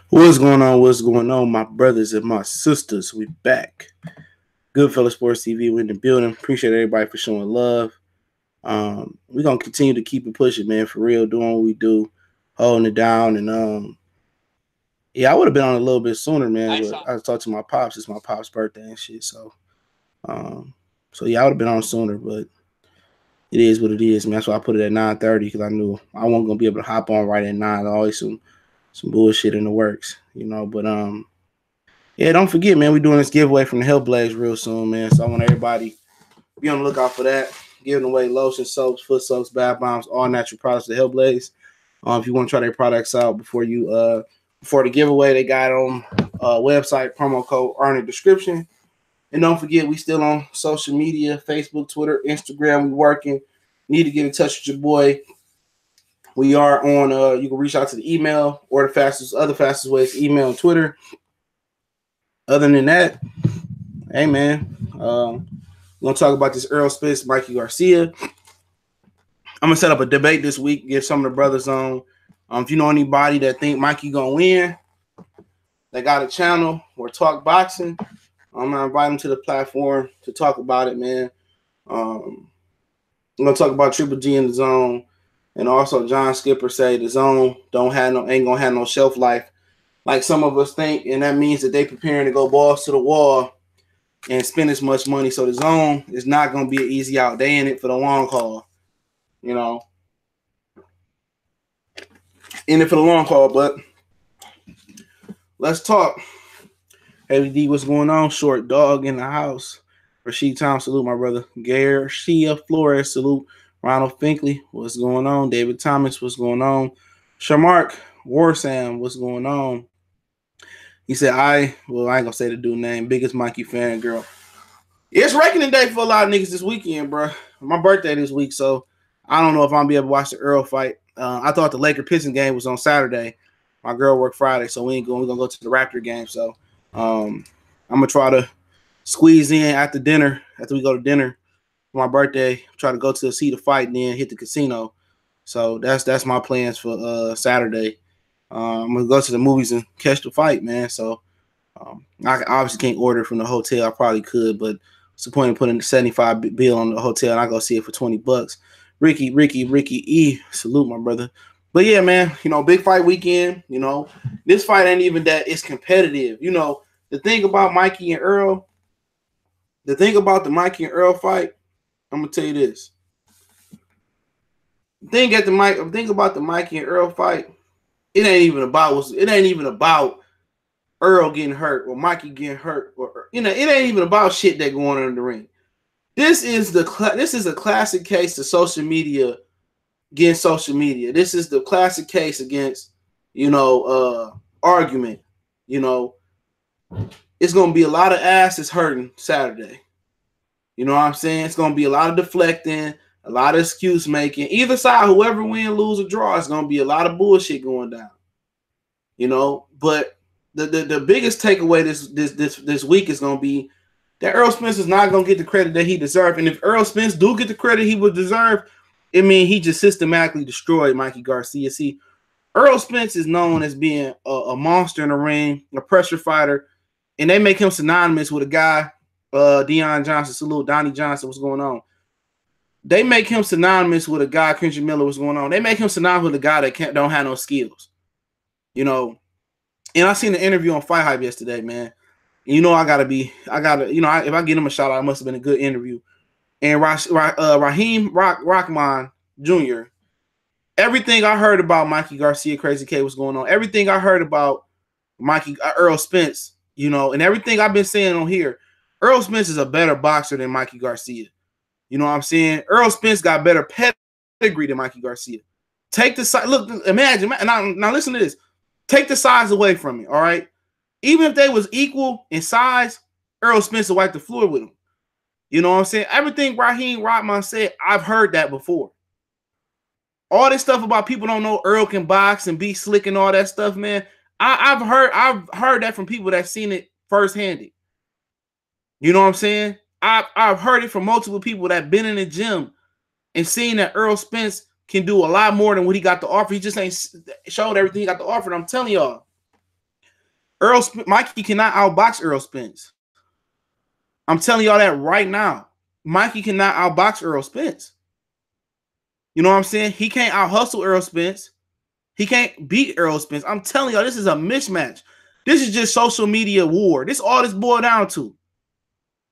What's going on? What's going on, my brothers and my sisters? We back. Goodfellas Sports TV. We in the building. Appreciate everybody for showing love. We're gonna continue to keep it pushing, man. For real, doing what we do, holding it down, and yeah, I would have been on a little bit sooner, man. But I talked to my pops. It's my pops' birthday and shit. Um, so yeah, I would have been on sooner, but it is what it is, man. That's why I put it at 9:30 because I knew I wasn't gonna be able to hop on right at 9. Always some bullshit in the works, But yeah, don't forget, man, we're doing this giveaway from the Hellblades real soon, man. So I want everybody be on the lookout for that. Giving away lotion, soaps, foot soaps, bath bombs, all natural products to Hellblades. If you want to try their products out before the giveaway, they got on website, promo code are in the description. And don't forget, we still on social media, Facebook, Twitter, Instagram. We working. Need to get in touch with your boy. We are on, you can reach out to the email or the other fastest way is email and Twitter. Other than that, hey, man, we're going to talk about this Errol Spence, Mikey Garcia. I'm going to set up a debate this week, get some of the brothers on. If you know anybody that think Mikey going to win, they got a channel or talk boxing, I'm going to invite them to the platform to talk about it, man. I'm going to talk about Triple G in the zone. And also John Skipper say the zone ain't going to have no shelf life like some of us think, and that means that they preparing to go balls to the wall and spend as much money. So the zone is not going to be an easy out. They in it for the long haul, In it for the long haul, but let's talk. Heavy D, what's going on? Short Dog in the house. Rasheed Tom, salute my brother. Garcia Flores, salute. Ronald Finkley, what's going on? David Thomas, what's going on? Shamark Warsam, what's going on? He said, I ain't gonna say the dude name. Biggest Mikey fan, girl. It's reckoning day for a lot of niggas this weekend, bro. My birthday this week, so I don't know if I'm gonna be able to watch the Errol fight. I thought the Laker Pistons game was on Saturday. My girl worked Friday, so we're gonna go to the Raptor game. So I'm gonna try to squeeze in after we go to dinner for my birthday. Try to go to see the fight and then hit the casino. So that's my plans for Saturday. I'm gonna go to the movies and catch the fight, man. So I obviously can't order from the hotel. I probably could, but what's the point of putting the $75 bill on the hotel and I go see it for $20? Ricky E, salute my brother. But yeah, man, big fight weekend. This fight ain't even that it's competitive. The thing about Mikey and Errol, the thing about the Mikey and Errol fight, I'm gonna tell you this. The thing about the Mikey and Errol fight, it ain't even about Errol getting hurt or Mikey getting hurt, or it ain't even about shit that going on in the ring. This is a classic case of social media against social media. This is the classic case against argument. It's gonna be a lot of asses hurting Saturday. You know what I'm saying? It's gonna be a lot of deflecting, a lot of excuse making. Either side, whoever win, lose, or draw, it's gonna be a lot of bullshit going down. But the biggest takeaway this week is gonna be that Errol Spence is not gonna get the credit that he deserves. And if Errol Spence do get the credit he would deserve, it means he just systematically destroyed Mikey Garcia. See, Errol Spence is known as being a monster in the ring, a pressure fighter, and they make him synonymous with a guy, Deion Johnson. Salute, Donnie Johnson. What's going on? They make him synonymous with a guy, Kendrick Miller. What's going on? They make him synonymous with a guy that don't have no skills. And I seen an interview on Fight Hype yesterday, man. And if I get him a shout out, it must have been a good interview. And Raheem Rockman Jr., everything I heard about Mikey Garcia, Crazy K, what's going on, everything I heard about Errol Spence, and everything I've been saying on here, Errol Spence is a better boxer than Mikey Garcia. You know what I'm saying? Errol Spence got better pedigree than Mikey Garcia. Take the side. Look, imagine. Now listen to this. Take the size away from me, all right? Even if they was equal in size, Errol Spence would wipe the floor with him. You know what I'm saying? Everything Raheem Rockman said, I've heard that before. All this stuff about people don't know Errol can box and be slick and all that stuff, man. I've heard that from people that seen it firsthand. You know what I'm saying? I've heard it from multiple people that been in the gym and seen that Errol Spence can do a lot more than what he got to offer. He just ain't showed everything he got to offer. And I'm telling y'all, Mikey cannot outbox Errol Spence. I'm telling y'all that right now. Mikey cannot outbox Errol Spence. You know what I'm saying? He can't out hustle Errol Spence. He can't beat Errol Spence. I'm telling y'all, this is a mismatch. This is just social media war. This all this boiled down to.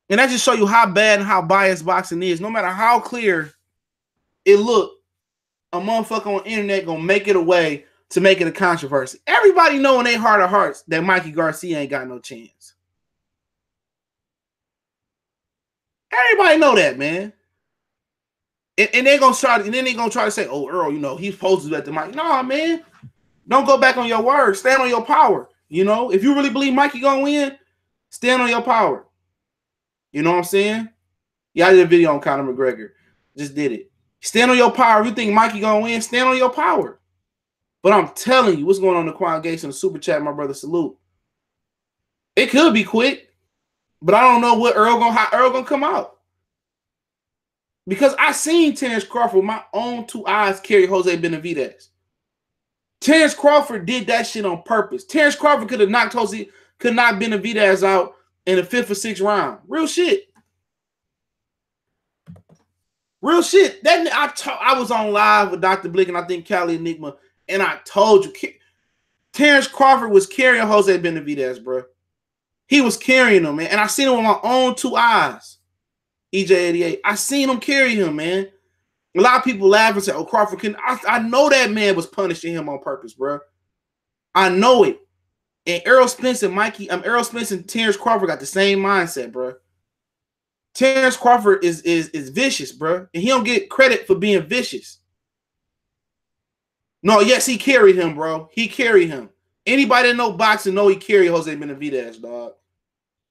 And that just show you how bad and how biased boxing is. No matter how clear it look, a motherfucker on the internet gonna make it a way to make it a controversy. Everybody know in their heart of hearts that Mikey Garcia ain't got no chance. Everybody know that, man. And they're gonna try, and then they're gonna try to say, "Oh, Errol, you know, he's supposed to let the mic." Nah, man, don't go back on your word. Stand on your power. You know, if you really believe Mikey gonna win, stand on your power. You know what I'm saying? Yeah, I did a video on Conor McGregor. Just did it. Stand on your power. If you think Mikey gonna win, stand on your power. But I'm telling you, what's going on in the Quan Gates in the super chat, my brother? Salute. It could be quick, but I don't know what how Errol gonna come out. Because I seen Terrence Crawford with my own two eyes carry Jose Benavidez. Terrence Crawford did that shit on purpose. Terrence Crawford could knock Benavidez out in the 5th or 6th round. Real shit. Real shit. That I was on live with Dr. Blick and I think Cali Enigma, and I told you, Terrence Crawford was carrying Jose Benavidez, bro. He was carrying him, man. And I seen him with my own two eyes. EJ88. I seen him carry him, man. A lot of people laugh and say, "Oh, Crawford can." I know that man was punishing him on purpose, bro. I know it. And Errol Spence and Errol Spence and Terrence Crawford got the same mindset, bro. Terrence Crawford is vicious, bro, and he don't get credit for being vicious. No, yes, he carried him, bro. He carried him. Anybody that know boxing know he carried Jose Benavidez, dog.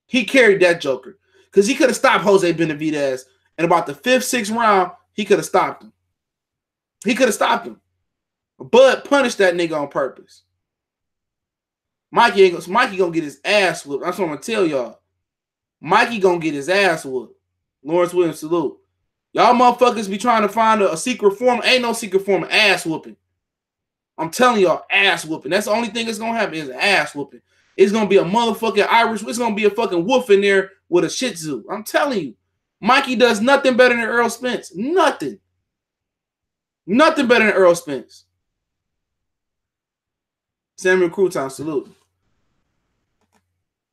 He carried that joker. Because he could have stopped Jose Benavidez in about the 5th, 6th round. He could have stopped him. He could have stopped him. Bud punished that nigga on purpose. Mikey gonna get his ass whooped. That's what I'm gonna tell y'all. Mikey gonna get his ass whooped. Lawrence Williams, salute. Y'all motherfuckers be trying to find a secret form. Ain't no secret form of ass whooping. I'm telling y'all, ass whooping. That's the only thing that's gonna happen is ass whooping. It's gonna be a motherfucking Irish. It's gonna be a fucking wolf in there with a Shih Tzu. I'm telling you, Mikey does nothing better than Errol Spence. Nothing. Nothing better than Errol Spence. Samuel Crouton, salute.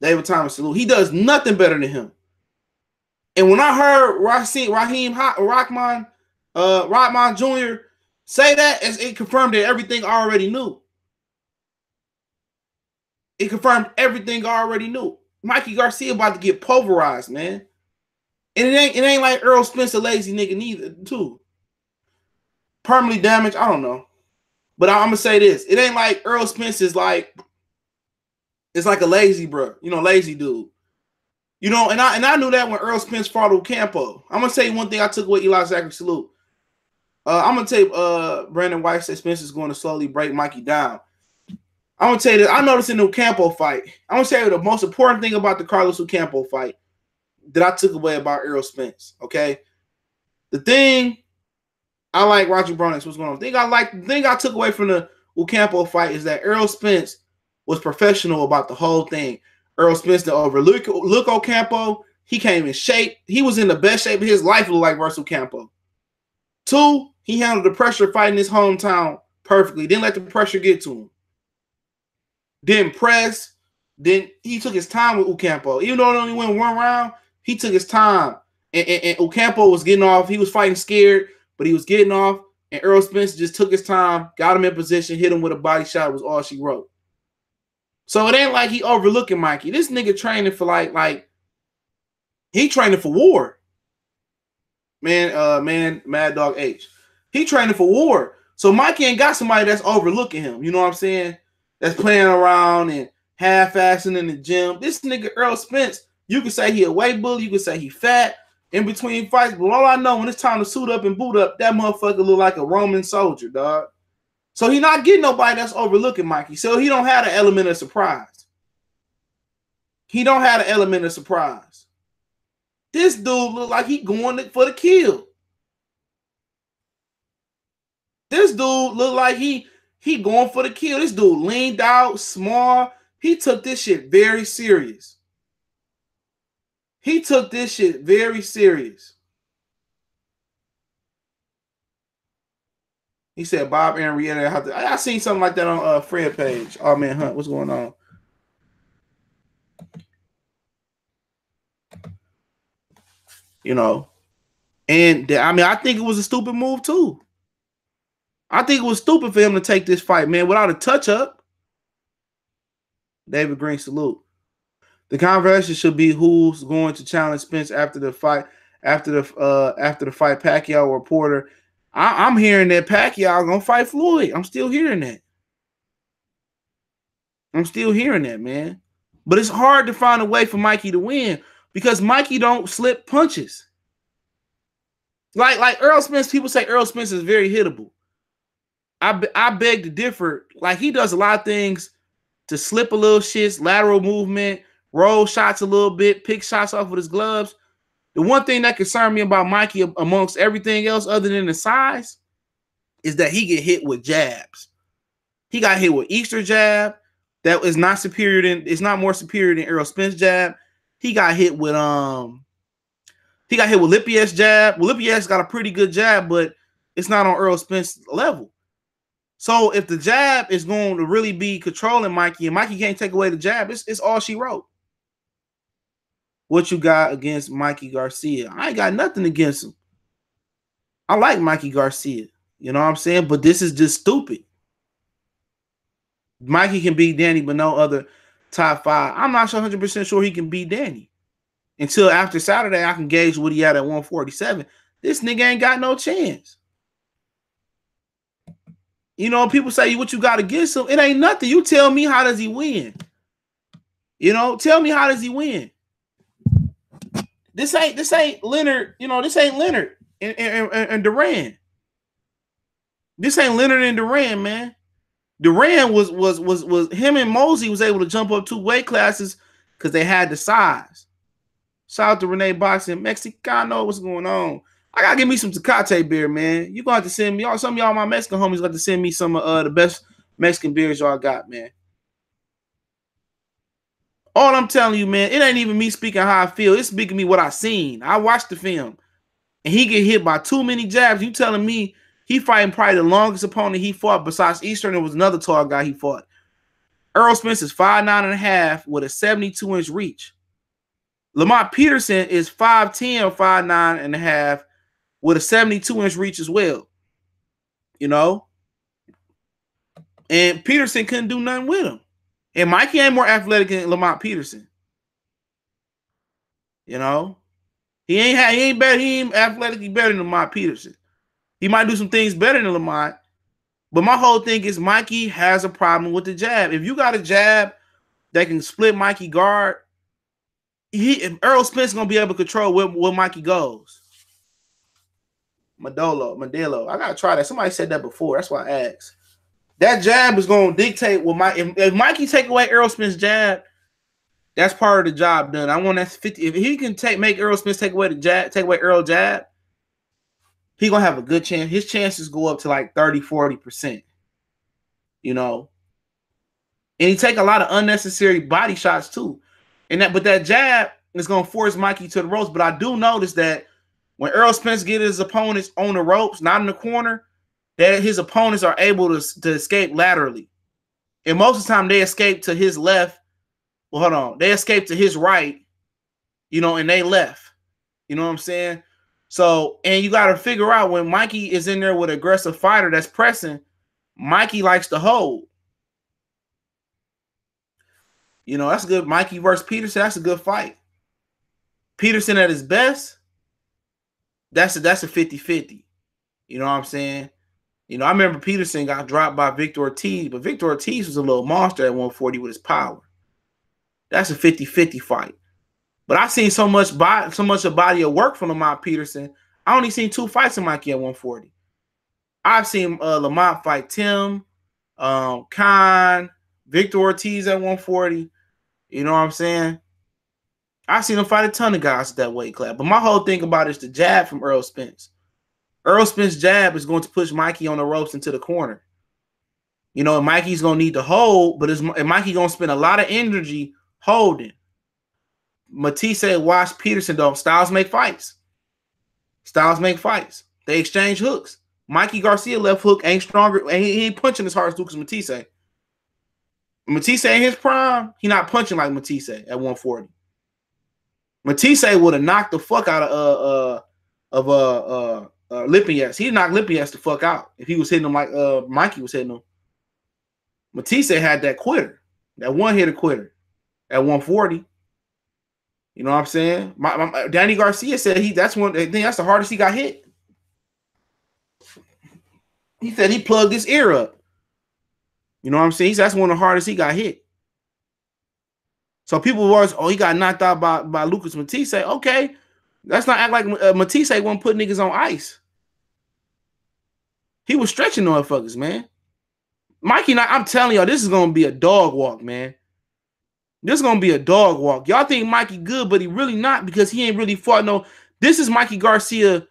David Thomas, salute. He does nothing better than him. And when I heard Raheem Rockman Jr. say that, it confirmed that everything I already knew. It confirmed everything I already knew. Mikey Garcia about to get pulverized, man. And it ain't like Errol Spence a lazy nigga neither, too. Permanently damaged, I don't know. But I'm gonna say this. It ain't like Errol Spence is like, it's like a lazy bro, you know, lazy dude. You know, and I knew that when Errol Spence fought Ocampo. I'm gonna say one thing I took away Eli Zachary, salute. I'm gonna tell you, Brandon White said Spence is going to slowly break Mikey down. I'm gonna tell you that I noticed in the Ocampo fight. I'm gonna tell you the most important thing about the Carlos Ocampo fight that I took away about Errol Spence. Okay, the thing I like Roger Bronis. What's going on? The thing I took away from the Ocampo fight is that Errol Spence was professional about the whole thing. Errol Spence didn't overlook Ocampo. He came in shape. He was in the best shape of his life. Looked like Russell Ocampo. 2, he handled the pressure fighting his hometown perfectly. Didn't let the pressure get to him. Didn't press. He took his time with Ocampo. Even though it only went 1 round, he took his time. And Ocampo was getting off. He was fighting scared, but he was getting off. And Errol Spence just took his time, got him in position, hit him with a body shot, was all she wrote. So it ain't like he overlooking Mikey. This nigga training for like he training for war. Man, Mad Dog H. He training for war. So Mikey ain't got somebody that's overlooking him. You know what I'm saying? That's playing around and half-assing in the gym. This nigga Errol Spence, you can say he a weight bully, you can say he fat in between fights, but all I know when it's time to suit up and boot up, that motherfucker look like a Roman soldier, dog. So he not getting nobody that's overlooking Mikey. So he don't have the element of surprise. He don't have the element of surprise. This dude look like he going for the kill. This dude look like he going for the kill. This dude leaned out, small. He took this shit very serious. He took this shit very serious. He said Bob Aaron reiterated. I seen something like that on Fred page. Oh man, Hunt, what's going on? You know, and I mean, I think it was a stupid move too. I think it was stupid for him to take this fight, man, without a touch-up. David Green, salute. The conversation should be who's going to challenge Spence after the fight. After the fight, Pacquiao or Porter. I'm hearing that Pacquiao gonna fight Floyd. I'm still hearing that. I'm still hearing that, man. But it's hard to find a way for Mikey to win because Mikey don't slip punches. Like Errol Spence, people say Errol Spence is very hittable. I beg to differ. Like, he does a lot of things to slip a little shits, lateral movement, roll shots a little bit, pick shots off with his gloves. The one thing that concerned me about Mikey amongst everything else other than the size is that he get hit with jabs. He got hit with Easter jab. That is not superior than, it's not more superior than Errol Spence jab. He got hit with Lipier's jab. Well, Lipier's got a pretty good jab, but it's not on Errol Spence level. So if the jab is going to really be controlling Mikey, and Mikey can't take away the jab, it's all she wrote. What you got against Mikey Garcia? I ain't got nothing against him. I like Mikey Garcia. You know what I'm saying? But this is just stupid. Mikey can beat Danny, but no other top five. I'm not 100% sure he can beat Danny. Until after Saturday, I can gauge what he had at 147. This nigga ain't got no chance. You know, people say what you got against him. It ain't nothing. You tell me, how does he win? You know, tell me, how does he win? This ain't Leonard. You know, this ain't Leonard and Duran. This ain't Leonard and Duran, man. Duran was him and Mosey was able to jump up 2 weight classes because they had the size. Shout out to Renee Boxing, Mexicano. What's going on? I gotta give me some Tecate beer, man. You gonna have to send me, some of y'all, my Mexican homies, got to send me some of the best Mexican beers y'all got, man. All I'm telling you, man, it ain't even me speaking how I feel. It's speaking me what I seen. I watched the film, and he get hit by too many jabs. You telling me he fighting probably the longest opponent he fought besides Eastern? There was another tall guy he fought. Errol Spence is 5'9.5" with a 72-inch reach. Lamont Peterson is 5'10" or 5'9.5" with a 72-inch reach as well. You know? And Peterson couldn't do nothing with him. And Mikey ain't more athletic than Lamont Peterson. You know? He ain't athletically better than Lamont Peterson. He might do some things better than Lamont. But my whole thing is Mikey has a problem with the jab. If you got a jab that can split Mikey guard, Errol Spence is going to be able to control where Mikey goes. Modelo. I got to try that. Somebody said that before. That's why I asked. That jab is going to dictate what if Mikey take away Errol Spence's jab, that's part of the job done. I want that 50. If he can make Errol Spence take away the jab, take away Errol jab, he going to have a good chance. His chances go up to like 30-40%. You know? And he take a lot of unnecessary body shots too. But that jab is going to force Mikey to the ropes. But I do notice that when Errol Spence gets his opponents on the ropes, not in the corner, that his opponents are able to escape laterally. And most of the time they escape to his left. Well, hold on. They escape to his right, you know, and they left. You know what I'm saying? So, and you got to figure out when Mikey is in there with an aggressive fighter that's pressing, Mikey likes to hold. You know, that's good. Mikey versus Peterson, that's a good fight. Peterson at his best, that's a 50-50. You know what I'm saying? You know, I remember Peterson got dropped by Victor Ortiz, but Victor Ortiz was a little monster at 140 with his power. That's a 50-50 fight. But I've seen so much a body of work from Lamont Peterson. I only seen 2 fights in Mikey at 140. I've seen Lamont fight Tim, Khan, Victor Ortiz at 140. You know what I'm saying? I've seen him fight a ton of guys at that weight class. But my whole thing about it is the jab from Errol Spence. Errol Spence's jab is going to push Mikey on the ropes into the corner. You know, and Mikey's gonna need to hold, but and Mikey gonna spend a lot of energy holding. Matisse watch Peterson though. Styles make fights. Styles make fights. They exchange hooks. Mikey Garcia left hook ain't stronger. He ain't punching as hard as Lucas Matisse. Matisse in his prime, he not punching like Matisse at 140. Matisse would have knocked the fuck out of Lippias. He knocked Lippias the fuck out if he was hitting him like Mikey was hitting him. Matisse had that quitter, that one-hitter quitter at 140. You know what I'm saying? Danny Garcia said that's the hardest he got hit. He said he plugged his ear up. You know what I'm saying? That's one of the hardest he got hit. So people was, he got knocked out by Lucas Matisse. Okay, let's not act like Matisse wasn't putting niggas on ice. He was stretching motherfuckers, man. Mikey, I'm telling y'all, this is gonna be a dog walk, man. This is gonna be a dog walk. Y'all think Mikey good, but he really not because he ain't really fought no. This is Mikey Garcia.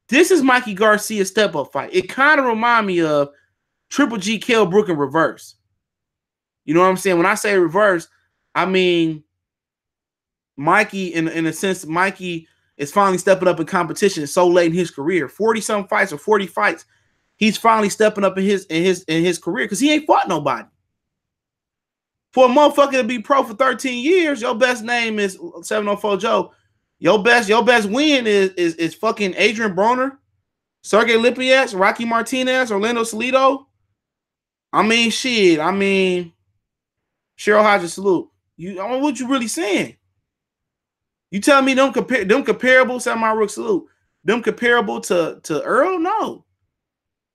This is Mikey Garcia's step-up fight. It kind of remind me of Triple G, Kell Brook in reverse. You know what I'm saying? When I say reverse, I mean Mikey, in a sense, Mikey is finally stepping up in competition so late in his career. 40-something fights or 40 fights. He's finally stepping up in his career because he ain't fought nobody. For a motherfucker to be pro for 13 years, your best name is 704 Joe. Your best win is fucking Adrian Broner, Sergey Lippias, Rocky Martinez, Orlando Salido. I mean, shit. I mean, Cheryl Hodges, salute. What you really saying? You tell me them comparable, Samurai Rook, salute. Them comparable to Errol? No.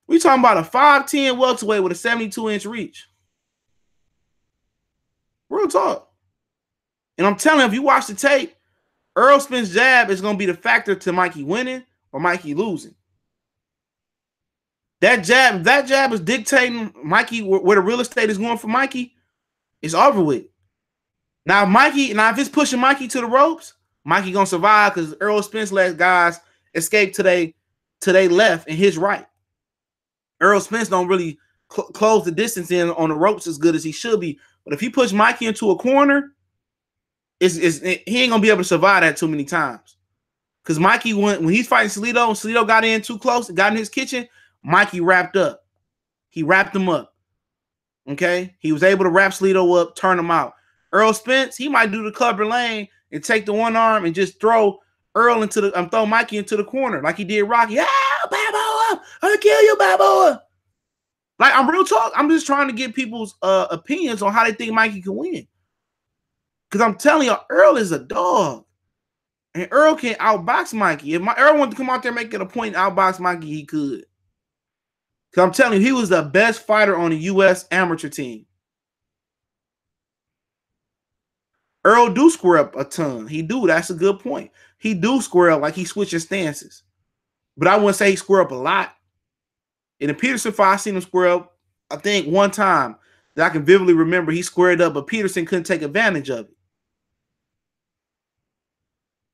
We talking about a 5'10" welterweight with a 72-inch reach. Real talk. And I'm telling you, if you watch the tape, Errol Spence jab is going to be the factor to Mikey winning or Mikey losing. That jab is dictating Mikey where the real estate is going for Mikey. It's over with. Now, if it's pushing Mikey to the ropes, Mikey going to survive because Errol Spence let guys escape to they left and his right. Errol Spence don't really close the distance in on the ropes as good as he should be. But if he push Mikey into a corner, he ain't gonna be able to survive that too many times. Because Mikey, when he's fighting Salido and Salido got in too close, got in his kitchen, Mikey wrapped up. He wrapped him up. Okay? He was able to wrap Salido up, turn him out. Errol Spence, he might do the Clubber Lane and take the one arm and just throw Errol throw Mikey into the corner like he did Rocky. Yeah, Baboa, I'll kill you, Baboa. Like, I'm real talk. I'm just trying to get people's opinions on how they think Mikey can win. Because I'm telling you, Errol is a dog. And Errol can outbox Mikey. If Errol wanted to come out there and make it a point and outbox Mikey, he could. Because I'm telling you, he was the best fighter on the U.S. amateur team. Errol do square up a ton. He do. That's a good point. He do square up like he switching stances. But I wouldn't say he square up a lot. In the Peterson fight, I seen him square up, I think, one time that I can vividly remember. He squared up, but Peterson couldn't take advantage of it.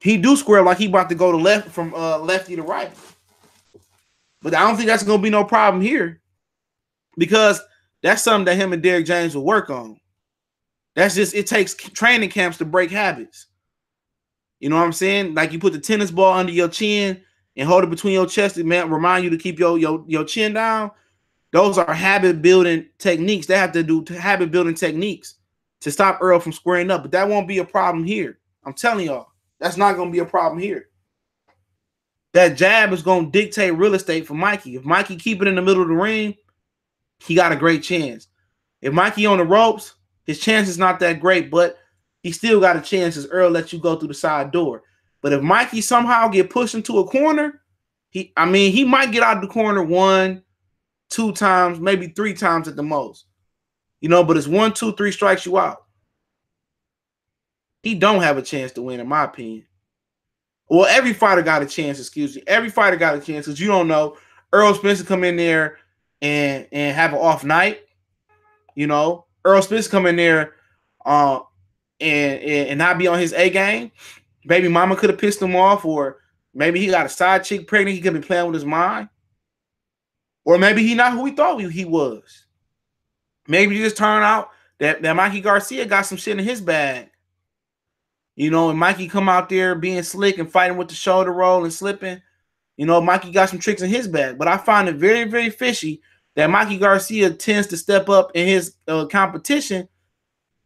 He do square up like he about to go to left from lefty to right. But I don't think that's going to be no problem here because that's something that him and Derrick James will work on. That's just, it takes training camps to break habits. You know what I'm saying? Like you put the tennis ball under your chin and hold it between your chest and remind you to keep your chin down. Those are habit-building techniques. They have to do habit-building techniques to stop Errol from squaring up. But that won't be a problem here. I'm telling y'all. That's not going to be a problem here. That jab is going to dictate real estate for Mikey. If Mikey keep it in the middle of the ring, he got a great chance. If Mikey on the ropes, his chance is not that great, but he still got a chance as Errol lets you go through the side door. But if Mikey somehow get pushed into a corner, he might get out of the corner 1, 2 times, maybe 3 times at the most. You know, but it's 1, 2, 3 strikes you out. He don't have a chance to win, in my opinion. Well, every fighter got a chance, excuse me. Every fighter got a chance because you don't know. Errol Spence come in there and have an off night. You know, Errol Spence come in there and not be on his A game. Baby mama could have pissed him off, or maybe he got a side chick pregnant. He could be playing with his mind. Or maybe he not who he thought he was. Maybe you just turn out that Mikey Garcia got some shit in his bag. You know, and Mikey come out there being slick and fighting with the shoulder roll and slipping. You know, Mikey got some tricks in his bag. But I find it very, very fishy that Mikey Garcia tends to step up in his competition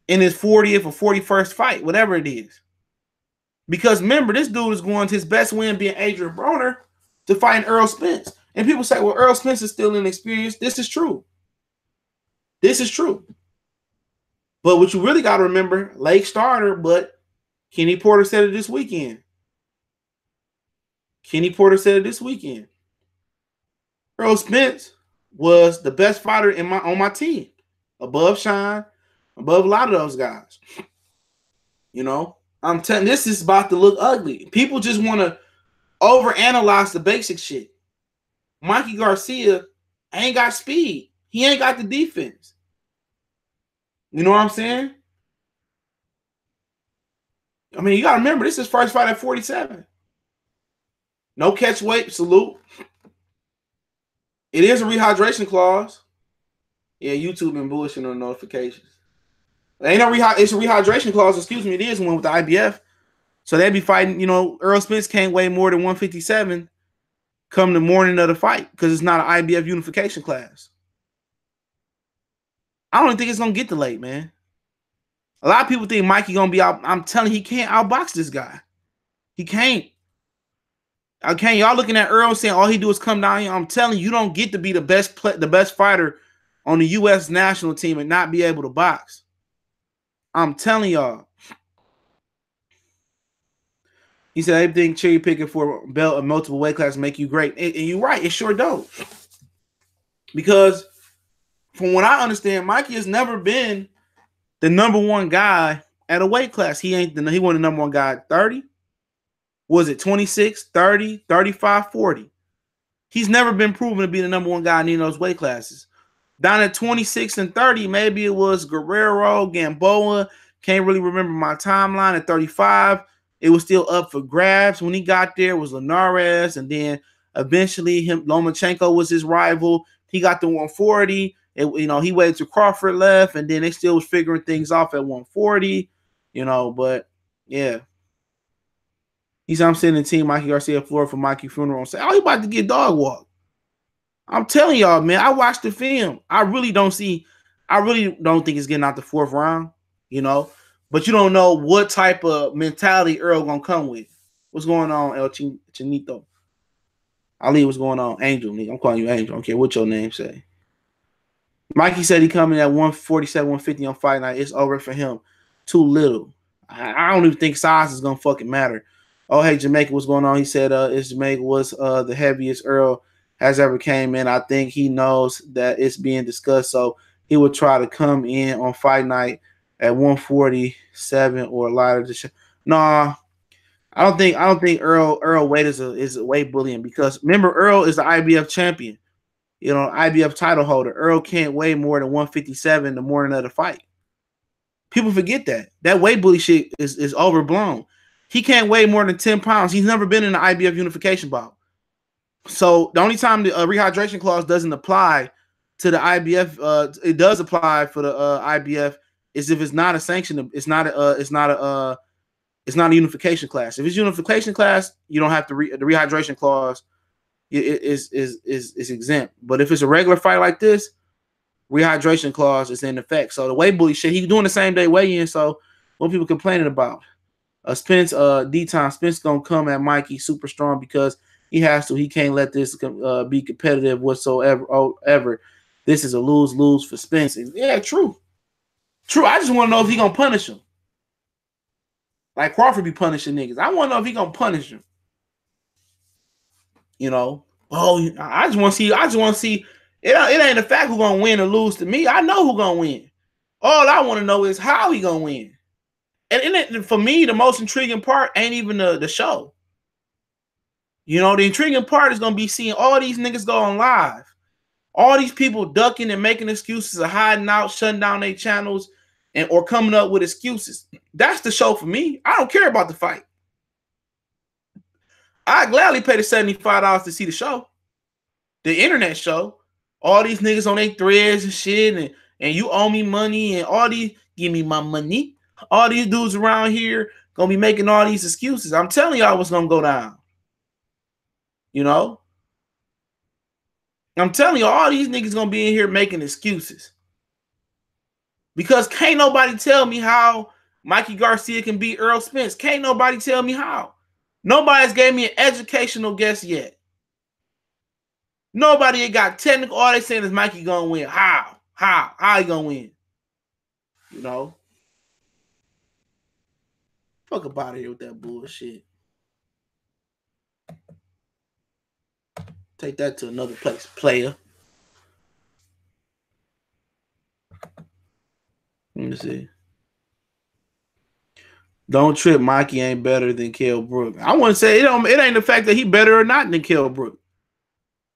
in his 40th or 41st fight, whatever it is. Because remember, this dude is going to his best win being Adrian Broner to fight Errol Spence. And people say, well, Errol Spence is still inexperienced. This is true. This is true. But what you really got to remember, late starter, but Kenny Porter said it this weekend. Kenny Porter said it this weekend. Errol Spence was the best fighter on my team. Above Shine, above a lot of those guys. You know, I'm telling you, this is about to look ugly. People just want to overanalyze the basic shit. Mikey Garcia ain't got speed. He ain't got the defense. You know what I'm saying? I mean, you got to remember, this is his first fight at 47. No catch weight, salute. It is a rehydration clause. Yeah, YouTube been bullshitting on notifications. Ain't no it's a rehydration clause, excuse me. It is one with the IBF. So they'd be fighting, you know, Errol Spence can't weigh more than 157 come the morning of the fight because it's not an IBF unification class. I don't think it's going to get delayed, man. A lot of people think Mikey going to be out. I'm telling you, he can't outbox this guy. He can't. Okay, y'all looking at Errol saying all he do is come down here. I'm telling you, you don't get to be the best fighter on the U.S. national team and not be able to box. I'm telling y'all. He said everything cherry picking for a belt of multiple weight classes make you great. And you're right, it sure don't. Because from what I understand, Mikey has never been the number one guy at a weight class. He wasn't the number one guy at 30. Was it 26, 30, 35, 40? He's never been proven to be the number one guy in any of those weight classes. Down at 26 and 30, maybe it was Guerrero, Gamboa. Can't really remember my timeline. At 35, it was still up for grabs. When he got there, it was Linares, and then eventually Lomachenko was his rival. He got to 140. He waited till Crawford left, and then they still was figuring things off at 140. But yeah. He said, I'm sitting in Team Mikey Garcia floor for Mikey funeral and say, oh, he about to get dog walked. I'm telling y'all, man, I watched the film. I really don't think it's getting out the fourth round, but you don't know what type of mentality Errol gonna come with. What's going on, El Chinito? Ali, what's going on? Angel, I'm calling you Angel. I don't care what your name say. Mikey said he coming at 147, 150 on fight night. It's over for him. Too little. I don't even think size is gonna fucking matter. Oh, hey, Jamaica, what's going on? He said Jamaica was the heaviest Errol has ever came in. I think he knows that it's being discussed, so he would try to come in on fight night at 147 or lighter. Nah, I don't think Errol weight is a weight bullying, because remember, Errol is the IBF champion, IBF title holder. Errol can't weigh more than 157 the morning of the fight. People forget that weight bully shit is overblown. He can't weigh more than 10 pounds. He's never been in the IBF unification bout. So the only time the rehydration clause doesn't apply to the IBF, it does apply for the IBF, is if it's not a sanction. It's not a unification class. If it's unification class, you don't have to the rehydration clause is exempt. But if it's a regular fight like this, rehydration clause is in effect. So the weight bully shit, he's doing the same day weigh-in. So what people complaining about? Spence, D-Time, Spence gonna come at Mikey super strong because he has to. He can't let this be competitive whatsoever. This is a lose-lose for Spence. Yeah, true. I just want to know if he gonna punish him. Like Crawford be punishing niggas. I want to know if he gonna punish him. I just want to see. It ain't a fact who gonna win or lose to me. I know who gonna win. All I want to know is how he gonna win. And for me, the most intriguing part ain't even the show. The intriguing part is going to be seeing all these niggas go on live. All these people ducking and making excuses of hiding out, shutting down their channels, or coming up with excuses. That's the show for me. I don't care about the fight. I gladly pay the $75 to see the show. The internet show. All these niggas on their threads and shit, and you owe me money, and all these, give me my money. All these dudes around here gonna be making all these excuses. I'm telling y'all what's gonna go down. You know? I'm telling you, all these niggas gonna be in here making excuses. Because can't nobody tell me how Mikey Garcia can beat Errol Spence. Can't nobody tell me how. Nobody's gave me an educational guess yet. Nobody got technical. All they saying is Mikey gonna win. How? How he gonna win? You know? Fuck up out of here with that bullshit. Take that to another place, player. Let me see. Don't trip. Mikey ain't better than Kell Brook. I wouldn't say it ain't the fact that he better or not than Kell Brook.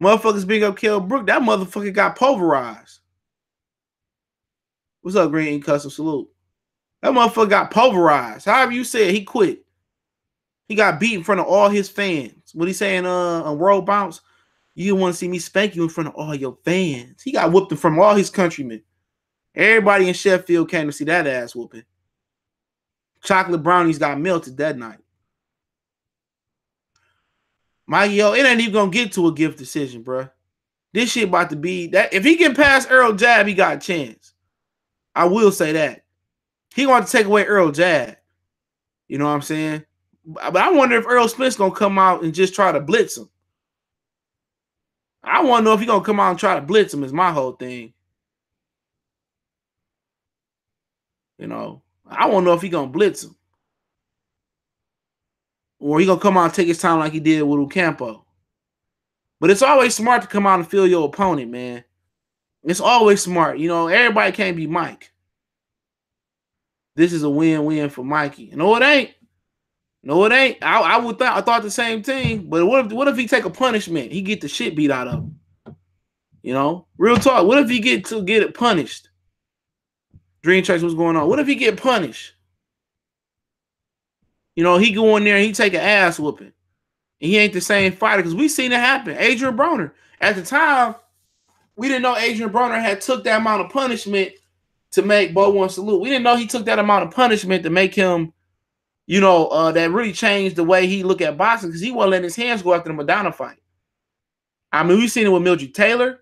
Motherfuckers big up Kell Brook. That motherfucker got pulverized. What's up, Green Custom? Salute. That motherfucker got pulverized. However you said, he quit. He got beat in front of all his fans. What he saying on World Bounce? You want to see me spank you in front of all your fans. He got whooped in front of all his countrymen. Everybody in Sheffield came to see that ass whooping. Chocolate brownies got melted that night. Mikey, yo, it ain't even gonna get to a gift decision, bro. This shit about to be that. If he get past Errol jab, he got a chance. I will say that. He going to take away Errol jab. You know what I'm saying? But I wonder if Errol Spence gonna come out and just try to blitz him. I want to know if he gonna come out and try to blitz him. Is my whole thing. You know, I want to know if he gonna blitz him. Or he gonna come out and take his time like he did with Ocampo. But it's always smart to come out and feel your opponent, man. It's always smart. You know, everybody can't be Mike. This is a win-win for Mikey. No, it ain't. No, it ain't. I thought the same thing. But what if he take a punishment? He get the shit beat out of him. You know? Real talk. What if he get it punished? Dream Church, what's going on? What if he get punished? You know, he go in there and he take an ass whooping. And he ain't the same fighter because we seen it happen. Adrian Broner. At the time, we didn't know Adrian Broner had took that amount of punishment to make Bo One Salute. We didn't know he took that amount of punishment to make him, you know, that really changed the way he look at boxing because he wasn't letting his hands go after the Madonna fight. I mean, we've seen it with Mildred Taylor.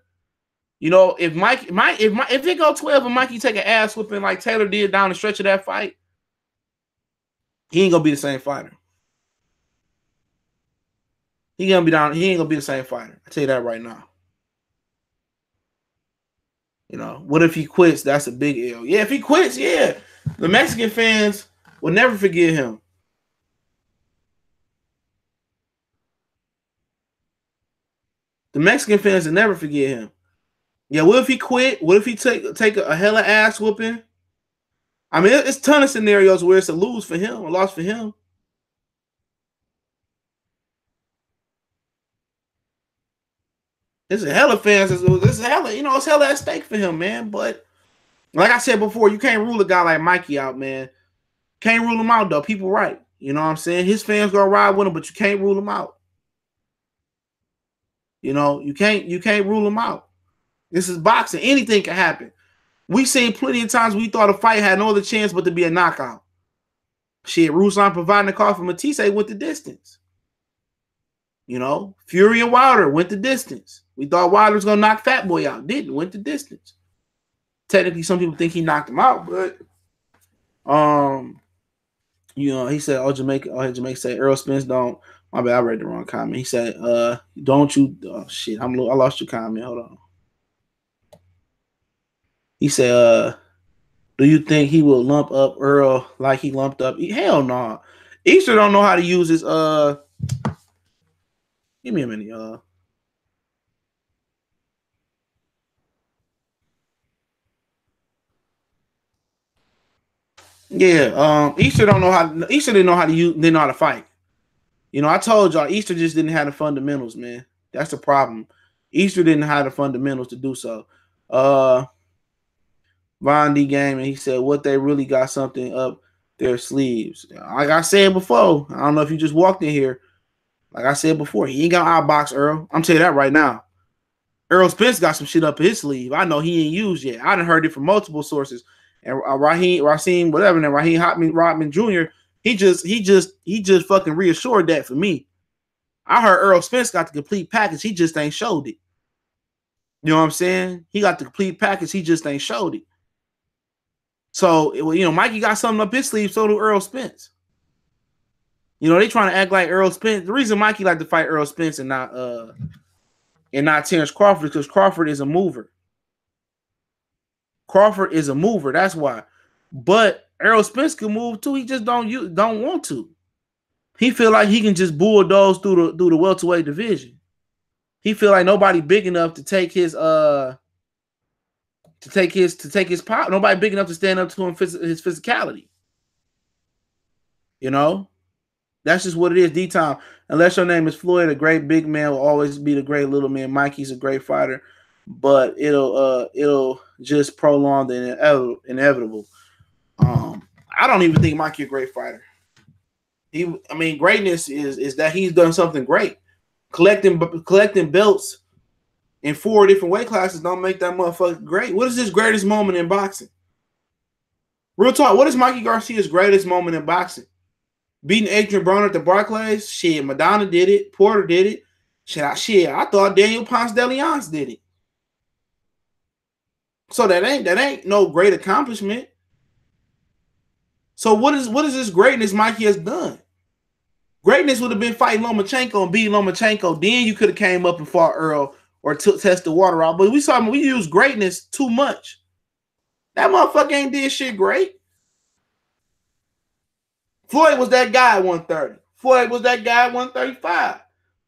You know, if it go 12 and Mikey take an ass whooping like Taylor did down the stretch of that fight, he ain't gonna be the same fighter. He ain't gonna be the same fighter. I tell you that right now. You know, what if he quits? That's a big L. Yeah, if he quits, yeah. The Mexican fans will never forgive him. The Mexican fans will never forget him. Yeah, what if he quit? What if he take a hella ass whooping? I mean, it's a ton of scenarios where it's a lose for him, a loss for him. It's a hella fans. It's a hella, you know, it's hella at stake for him, man. But like I said before, you can't rule a guy like Mikey out, man. Can't rule him out, though. People right. You know what I'm saying? His fans gonna ride with him, but you can't rule him out. You know, you can't rule him out. This is boxing. Anything can happen. We've seen plenty of times we thought a fight had no other chance but to be a knockout. Shit, Ruslan providing the call for Matisse went the distance. You know, Fury and Wilder went the distance. We thought Wilder was going to knock Fat Boy out. Didn't. Went the distance. Technically, some people think he knocked him out, but you know, he said, Jamaica said, Errol Spence don't. My bad, I read the wrong comment. He said, don't you, oh shit, I lost your comment. Hold on. He said, do you think he will lump up Errol like he lumped up? Hell no. Nah. Easter don't know how to use his, give me a minute, y'all. Yeah, Easter didn't know how to fight. You know, I told y'all Easter just didn't have the fundamentals, man. That's the problem. Easter didn't have the fundamentals to do so. Von D Game, and he said, what they really got something up their sleeves. Like I said before, I don't know if you just walked in here. Like I said before, he ain't gonna outbox Earl. I'm telling you that right now. Errol Spence got some shit up his sleeve. I know he ain't used yet. I done heard it from multiple sources. And Raheem, whatever, and Raheem Rodman Jr. He just fucking reassured that for me. I heard Errol Spence got the complete package. He just ain't showed it. You know what I'm saying? He got the complete package. He just ain't showed it. So, Mikey got something up his sleeve. So do Errol Spence. They trying to act like Errol Spence. The reason Mikey like to fight Errol Spence and not Terrence Crawford is because Crawford is a mover. Crawford is a mover. That's why. But Errol Spence can move too. He just don't want to. He feel like he can just bulldoze through the welterweight division. He feel like nobody big enough to take his power. Nobody big enough to stand up to him his physicality. That's just what it is. D-Time. Unless your name is Floyd, a great big man will always be the great little man. Mikey's a great fighter, but it'll just prolong the inevitable. I don't even think Mikey a great fighter. Greatness is that he's done something great. Collecting belts in 4 different weight classes don't make that motherfucker great. What is his greatest moment in boxing? Real talk. What is Mikey Garcia's greatest moment in boxing? Beating Adrian Broner at the Barclays? Shit, Madonna did it. Porter did it. Shit, I thought Daniel Ponce de Leon did it. So that ain't no great accomplishment. So what is this greatness Mikey has done? Greatness would have been fighting Lomachenko and beating Lomachenko. Then you could have came up and fought Earl or test the water out. But we use greatness too much. That motherfucker ain't did shit great. Floyd was that guy at 130. Floyd was that guy at 135.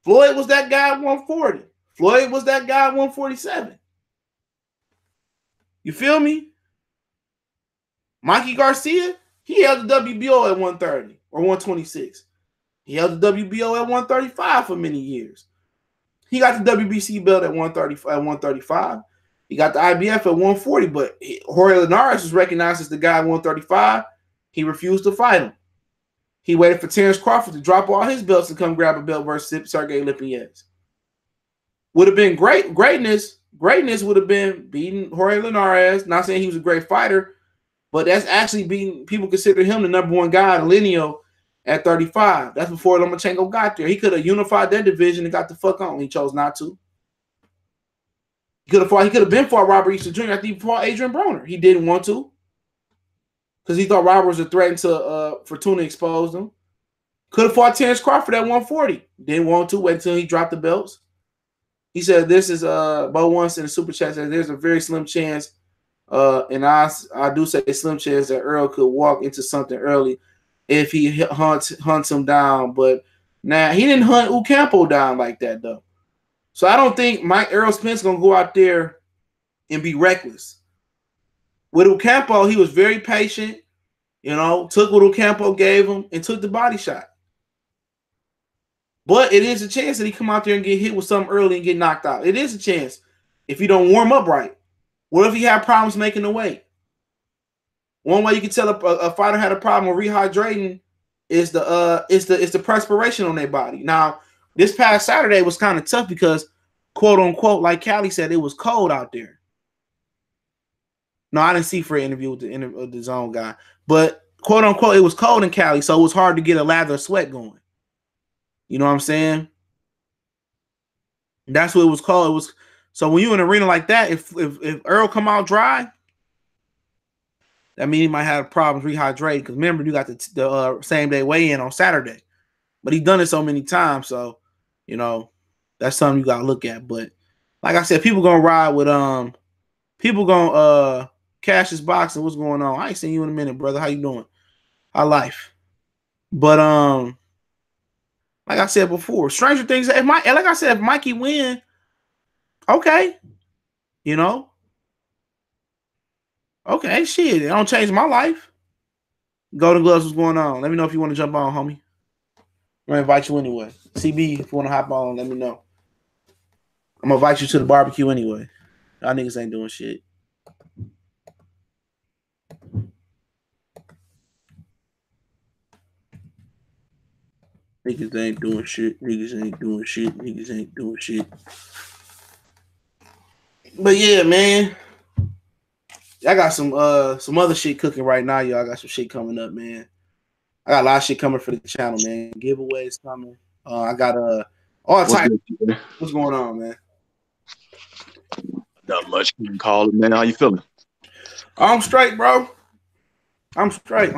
Floyd was that guy at 140. Floyd was that guy at 147. You feel me? Mikey Garcia, he held the WBO at 130 or 126. He held the WBO at 135 for many years. He got the WBC belt at 135. He got the IBF at 140, but Jorge Linares was recognized as the guy at 135. He refused to fight him. He waited for Terrence Crawford to drop all his belts to come grab a belt versus Sergey Lipinets. Would have been great. Greatness would have been beating Jorge Linares. Not saying he was a great fighter, but that's actually beating. People consider him the number one guy, Lineo, at 35. That's before Lomachenko got there. He could have unified that division and got the fuck on. He chose not to. He could have been fought Robert Easter Jr. after he fought Adrian Broner. He didn't want to. Because he thought Robert was a threat until Fortuna exposed him. Could have fought Terrence Crawford at 140. Didn't want to. Wait until he dropped the belts. He said, this is Bo once in the super chat says there's a very slim chance, and I do say a slim chance that Earl could walk into something early if he hunts him down. But now he didn't hunt Ocampo down like that though. So I don't think Errol Spence gonna go out there and be reckless. With Ocampo, he was very patient, took what Ocampo gave him and took the body shot. But it is a chance that he come out there and get hit with something early and get knocked out. It is a chance if you don't warm up right. What if he had problems making the weight? One way you can tell a fighter had a problem with rehydrating is the perspiration on their body. Now, this past Saturday was kind of tough because, quote unquote, like Callie said, it was cold out there. No, I didn't see Fred interview with the DAZN guy, but quote unquote, it was cold in Cali, so it was hard to get a lather of sweat going. You know what I'm saying? That's what it was called. It was so when you're in an arena like that, if Errol come out dry, that means he might have problems rehydrating. Because remember, you got the same day weigh-in on Saturday, but he done it so many times, so that's something you gotta look at. But like I said, people gonna ride with people gonna Cassius boxing. What's going on? I ain't seen you in a minute, brother. How you doing? How life? But like I said before, stranger things. If Mikey win, okay, okay, shit, it don't change my life. Golden Gloves, what's going on? Let me know if you want to jump on, homie. I'm gonna invite you anyway. CB, if you want to hop on, let me know. I'm gonna invite you to the barbecue anyway. Y'all niggas ain't doing shit. Niggas ain't doing shit. Niggas ain't doing shit. Niggas ain't doing shit. But yeah, man. I got some other shit cooking right now, y'all. I got some shit coming up, man. I got a lot of shit coming for the channel, man. Giveaways coming. I got all types. What's going on, man? Not much. You can call it, man. How you feeling? I'm straight, bro. I'm straight.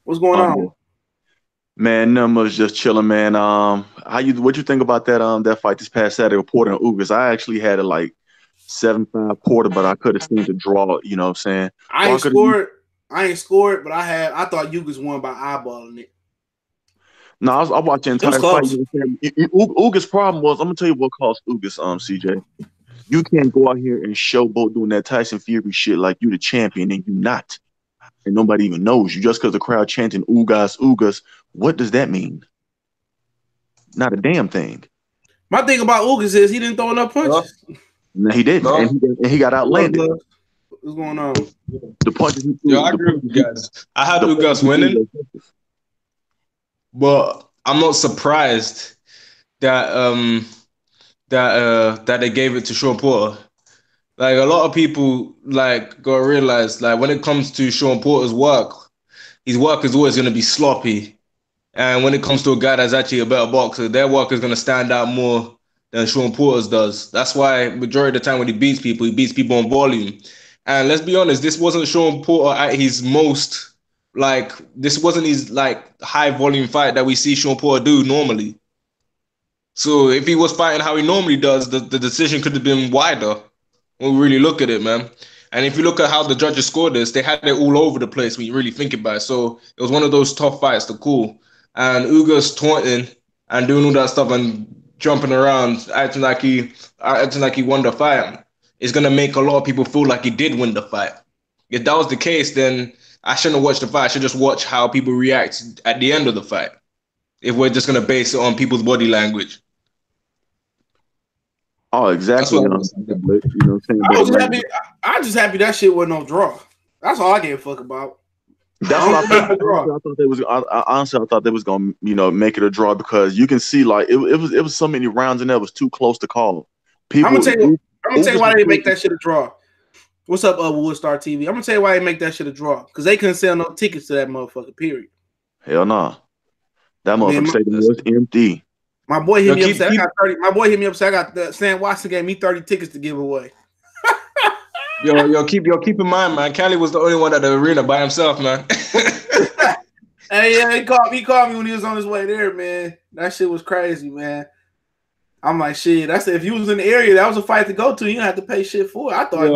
What's going on? Man, nothing much, just chilling, man. What you think about that fight this past Saturday with Porter and Ugas? I actually had it like 7-5 Porter, but I could have seen the draw, you know what I'm saying? I ain't scored, but I thought Ugas won by eyeballing it. No, I watched the entire fight. Ugas' problem was, I'm gonna tell you what caused Ugas, CJ. You can't go out here and showboat doing that Tyson Fury shit like you the champion and you not. And nobody even knows you just because the crowd chanting Ugas. What does that mean? Not a damn thing. My thing about Ugas is he didn't throw enough punches. No, he didn't. And he got outlanded. What's going on? The punches he threw. Yo, I agree with you guys. I had Ugas winning, but I'm not surprised that that they gave it to Sean Porter. Like, a lot of people gotta realize, when it comes to Sean Porter's work, his work is always gonna be sloppy. And when it comes to a guy that's actually a better boxer, their work is gonna stand out more than Sean Porter's does. That's why majority of the time when he beats people on volume. And let's be honest, this wasn't Sean Porter at his most, this wasn't his high volume fight that we see Sean Porter do normally. So if he was fighting how he normally does, the decision could have been wider. When we really look at it, man. And if you look at how the judges scored this, they had it all over the place when you really think about it. So it was one of those tough fights to call. And Ugas taunting and doing all that stuff and jumping around, acting like he won the fight, is gonna make a lot of people feel like he did win the fight. If that was the case, then I shouldn't have watched the fight. I should just watch how people react at the end of the fight. If we're just gonna base it on people's body language. Oh, exactly. I'm just happy that shit wasn't no draw. That's all I gave a fuck about. That's what I thought. Honestly, I thought they was gonna, make it a draw because you can see it was so many rounds in there. It was too close to call. I'm gonna tell you why they make that shit a draw. What's up, Woodstar TV? I'm gonna tell you why they make that shit a draw because they couldn't sell no tickets to that motherfucker. Period. Hell no, that motherfucker stadium was empty. My boy hit me up. Said, I got 30. My boy hit me up. Said, I got the Sam Watson gave me 30 tickets to give away. Keep in mind, man. Cali was the only one at the arena by himself, man. Hey, yeah, he called me when he was on his way there, man. That shit was crazy, man. I'm like, shit. I said, if you was in the area, that was a fight to go to. You don't have to pay shit for it. I thought.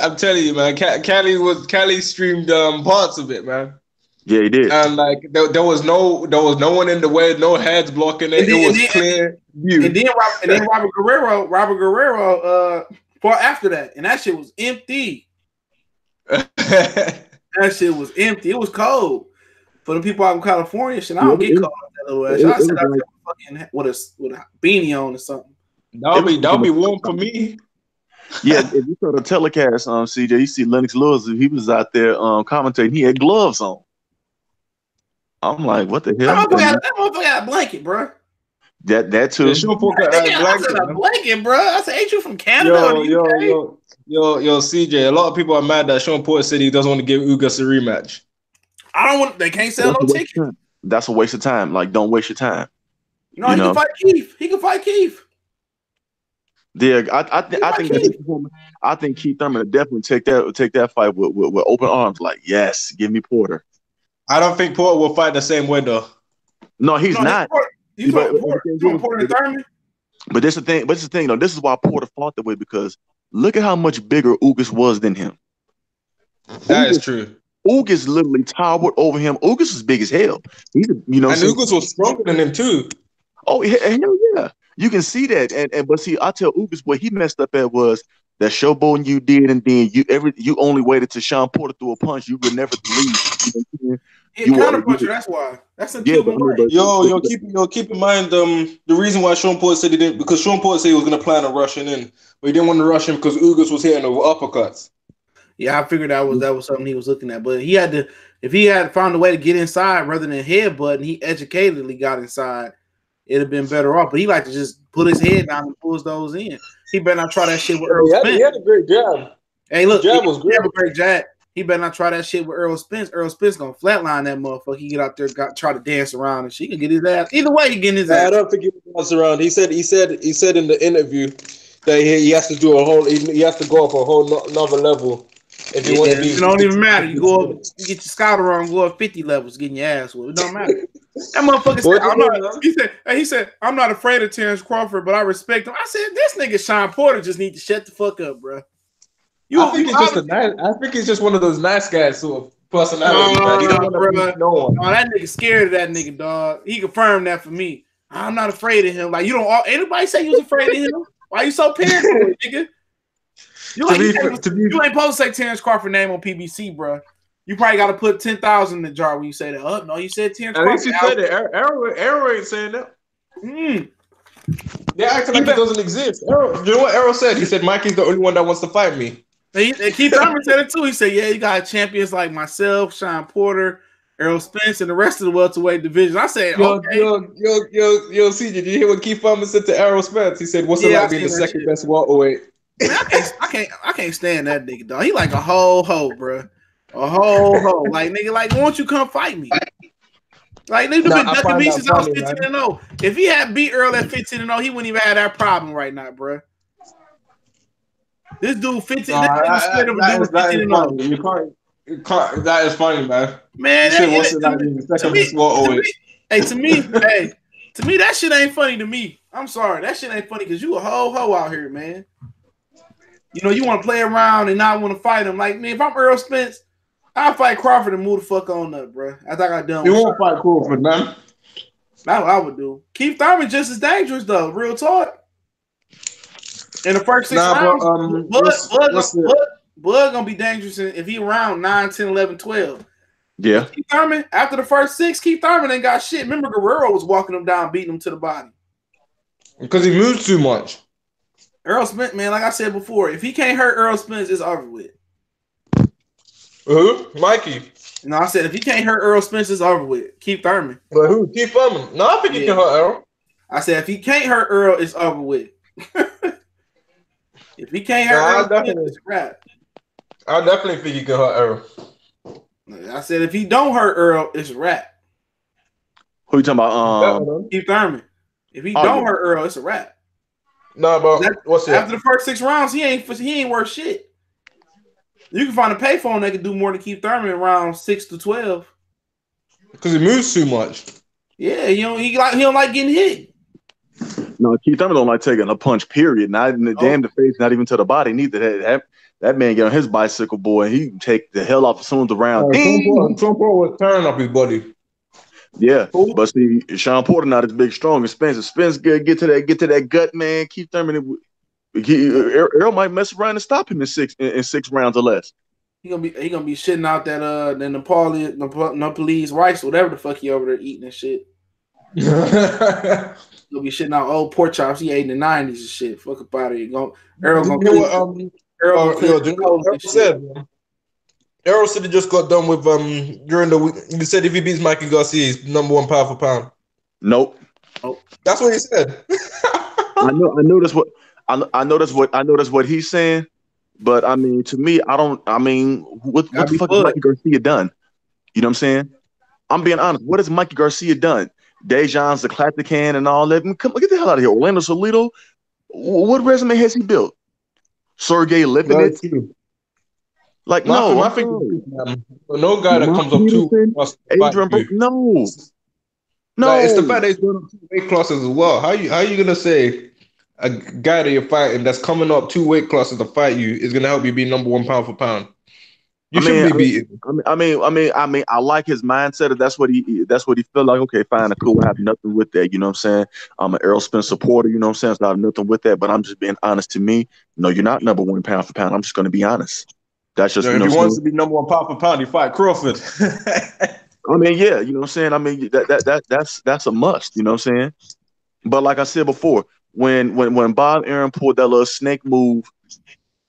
I'm telling you, man. Cali streamed parts of it, man. Yeah, he did. And there was no one in the way, no heads blocking it. It was clear view. And then Robert Guerrero fought after that, and that shit was empty. That shit was empty. It was cold for the people out in California. Shit, I don't get cold like that little ass. I said I fucking with a beanie on or something. That'll be warm for me. Yeah, if you saw the telecast, CJ, you see Lennox Lewis. He was out there commentating. He had gloves on. I'm like, what the hell? That motherfucker got a blanket, bro. That too. A blanket, bro. I said, ain't you from Canada? Yo, CJ. A lot of people are mad that Sean Porter said he doesn't want to give Ugas a rematch. They can't sell no tickets. That's a waste of time. Don't waste your time. No, he can fight Keith. He can fight Keith. Yeah, I think Keith Thurman would definitely take that fight with open arms. Like, yes, give me Porter. I don't think Porter will fight the same way though. No, he's not. You Porter and Thurman? But this is the thing though. This is why Porter fought that way because look at how much bigger Ugas was than him. That is true. Ugas literally towered over him. Ugas was big as hell. And Ugas was stronger than him too. Oh hell yeah. You can see that. But see, I tell Ugas what he messed up at was that showboating you did, and then you only waited till Sean Porter threw a punch. You would never believe. He counterpuncher. That's why. That's a keep in mind the reason why Sean Porter said he didn't, because Sean Porter said he was going to plan on rushing in, but he didn't want to rush in because Ugas was hitting over uppercuts. Yeah, I figured that was something he was looking at, but he had to. If he had found a way to get inside rather than headbutt, and he educatedly got inside, it'd have been better off. But he liked to just put his head down and pulls those in. he better not try that shit with Errol Spence. He had a great jab. Hey, look, jab was great. He had a great jab. He better not try that shit with Errol Spence. Errol Spence gonna flatline that motherfucker. He get out there, try to dance around, and she can get his ass. Either way, he getting his ass. I don't think he dance around. He said in the interview that he has to do he has to go up a whole another level. If you want to be, it don't even matter. You go up, you get your scouter on, go up 50 levels, getting your ass whooped. It don't matter. That motherfucker said, he said, I'm not afraid of Terrence Crawford, but I respect him. I said, this nigga Sean Porter just need to shut the fuck up, bro. I think he's just one of those nice guys sort of personality. He don't want to beat no one. No, that nigga scared of that nigga, dog. He confirmed that for me. I'm not afraid of him. Like, you don't. Anybody say you was afraid of him? Why you so paranoid, nigga? You ain't supposed to say Terrence Crawford name on PBC, bro. You probably got to put 10,000 in the jar when you say that. Oh no, you said Terrence Crawford. At least you said it. Errol ain't saying that. They're acting like it doesn't exist. Errol, you know what Errol said? He said Mikey's the only one that wants to fight me. And Keith Thurman said it too. He said, "Yeah, you got champions like myself, Sean Porter, Errol Spence, and the rest of the welterweight division." I said, "Okay." Yo, CJ, did you hear what Keith Thurman said to Errol Spence? He said, "What's it like being the second best welterweight?" Man, I can't stand that nigga, dog. He like a whole hoe, bro. A whole hoe. Like, nigga, like, why don't you come fight me? Like, nigga been ducking me since I was 15-0. If he had beat Earl at 15-0, he wouldn't even have that problem right now, bro. This dude 15. That is funny, man. Man, to me, that shit ain't funny to me. I'm sorry, that shit ain't funny because you a whole hoe out here, man. You know, you want to play around and not want to fight him. Like, man, if I'm Earl Spence, I'll fight Crawford and move the fuck on up, bro. I thought I got done. You won't fight Crawford, man. That's what I would do. Keith Thurman just as dangerous though. Real talk. In the first 6 rounds, Bud gonna be dangerous if he around 9, 10, 11, 12. Yeah. Keith Thurman, after the first 6, Keith Thurman ain't got shit. Remember, Guerrero was walking him down, beating him to the body. Because he moves too much. Errol Spence, man, like I said before, if he can't hurt Errol Spence, it's over with. Who? Mikey. No, I said if he can't hurt Errol Spence, it's over with. Keith Thurman. But who? Keith Thurman. No, I think he can hurt Errol. I said if he can't hurt Earl, it's over with. If he can't hurt Earl, it's a wrap. I definitely think he can hurt Errol. I said if he don't hurt Earl, it's a wrap. Who you talking about? Keith Thurman. If he don't hurt Earl, it's a wrap. No, but what's after the first 6 rounds, he ain't worth shit. You can find a payphone that can do more than Keith Thurman around 6 to 12. Because he moves too much. Yeah, he don't like getting hit. No, Keith Thurman don't like taking a punch, period. Not in the damn the face, not even to the body. Neither. That man get on his bicycle, boy, and he can take the hell off as soon as the round. Trump was tearing up his body. Yeah, but see, Sean Porter not as big, strong as Spence. If Spence get to that gut, man. Keith Thurman, Errol might mess around and stop him in 6 rounds or less. He gonna be shitting out that Nepalese rice, whatever the fuck he over there eating and shit. He'll be shitting out old pork chops he ate in the 90s and shit. Fuck up out of here. Errol said he just got done with during the week. He said if he beats Mikey Garcia, he's #1 pound for pound. Nope. That's what he said. I know that's what he's saying. But I mean, to me, what the fuck has Mikey Garcia done? You know what I'm saying? I'm being honest. What has Mikey Garcia done? DAZN's the classic hand and all that. Come on, get the hell out of here. Orlando Salido. What resume has he built? Sergey Lipinets. Like no guy that comes up too. No. Like, it's the fact that he's going up 2 weight classes as well. How you gonna say a guy that you're fighting that's coming up 2 weight classes to fight you is gonna help you be #1 pound for pound? You shouldn't be beaten. I I like his mindset. If that's what he feel like. Okay, fine, cool. I have nothing with that. You know what I'm saying? I'm an Errol Spence supporter. You know what I'm saying? So I have nothing with that. But I'm just being honest. To me, no, you're not #1 pound for pound. I'm just going to be honest. That's just if he wants to be #1 pound for pound, you fight Crawford. I mean, yeah, you know what I'm saying? I mean, that's a must, you know what I'm saying? But like I said before, when Bob Aaron pulled that little snake move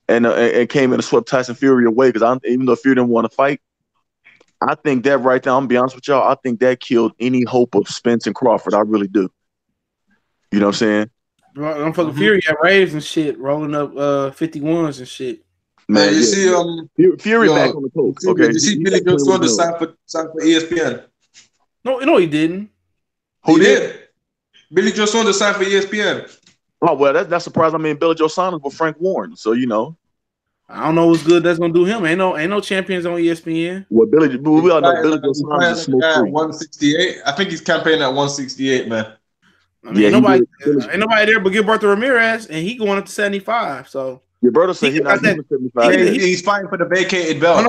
and came in and swept Tyson Fury away, because even though Fury didn't want to fight, I think that right now, I'm gonna be honest with y'all, I think that killed any hope of Spence and Crawford. I really do. You know what I'm saying? I'm fucking Fury at Raves and shit, rolling up 51s and shit. Man, you see, Fury back on the coast. Okay, did you see Billy Joe Saunders sign for ESPN? No, he didn't. Who did? Billy Joe Saunders signed for ESPN. Oh well, that's surprising. I mean, Billy Joe Saunders with Frank Warren, so you know. I don't know what's good that's gonna do him. Ain't no champions on ESPN. Well, we all know Billy Joe Saunders is smoke free. 168. I think he's campaigning at 168, man. I mean, ain't nobody there but Gilberto Ramirez, and he going up to 75. So your brother said he's not 75. He's fighting for the vacated belt.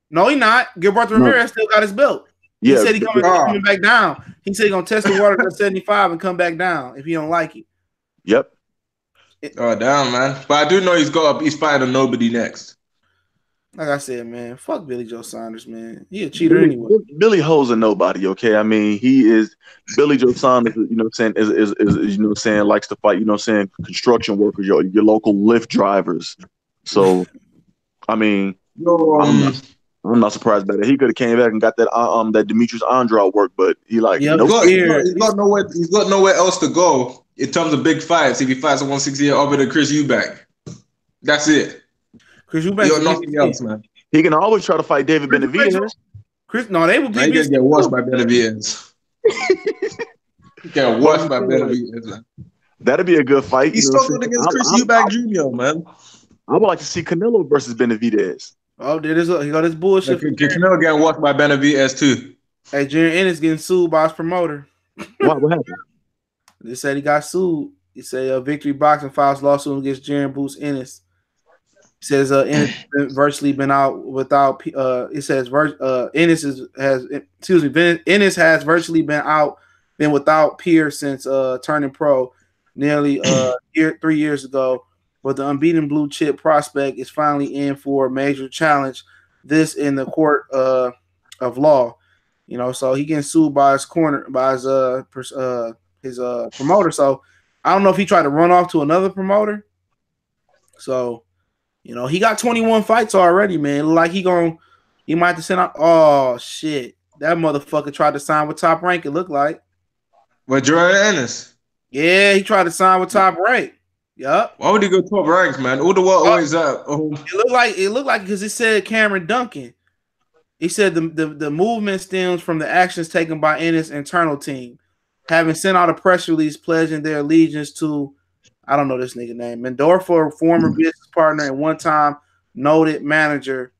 No, he's not. Gilberto Ramirez still got his belt. He said he's coming back down. He said he's gonna test the water at 75 and come back down if he don't like it. Yep. Oh damn, man! But I do know he's fighting a nobody next. Like I said, man, fuck Billy Joe Saunders, man. He a cheater anyway. Billy Ho's a nobody, okay? I mean, he is Billy Joe Saunders. You know what I'm saying? Is you know what I'm saying? Likes to fight. You know what I'm saying? Construction workers, your local Lyft drivers. So, I mean, I'm not surprised by that. He could have came back and got that Demetrius Andrade work, but he like he's got nowhere else to go in terms of big fights. If he fights at 168 other than Chris Eubank, that's it. Chris Eubank, you're nothing else, man. He can always try to fight David Benavidez. They would be. He gonna get washed by Benavidez. He get washed by Benavidez, man. That'd be a good fight. He's struggled against Chris Eubank Jr., man. I would like to see Canelo versus Benavidez. Oh, he got his bullshit. Canelo getting watched by Benavidez too. Hey, Jaron Ennis getting sued by his promoter. What happened? They said he got sued. He said Victory Boxing files lawsuit against Jaron Boots Ennis. He says Ennis virtually been out without. It says Ennis Ennis has virtually been without peers since turning pro nearly 3 years ago. But the unbeaten blue chip prospect is finally in for a major challenge. This in the court of law, you know. So he getting sued by his promoter. So I don't know if he tried to run off to another promoter. So, you know, he got 21 fights already, man. Like he might have to send out. Oh shit, that motherfucker tried to sign with Top Rank. It looked like. With Jaron Ennis. Yeah, he tried to sign with Top Rank. Yep. Why would he go Top Ranks, man? All the world always up. It looked like because it said Cameron Duncan. He said the movement stems from the actions taken by Ennis' internal team, having sent out a press release pledging their allegiance to, I don't know this nigga name, Mendorfer, former business partner and one-time noted manager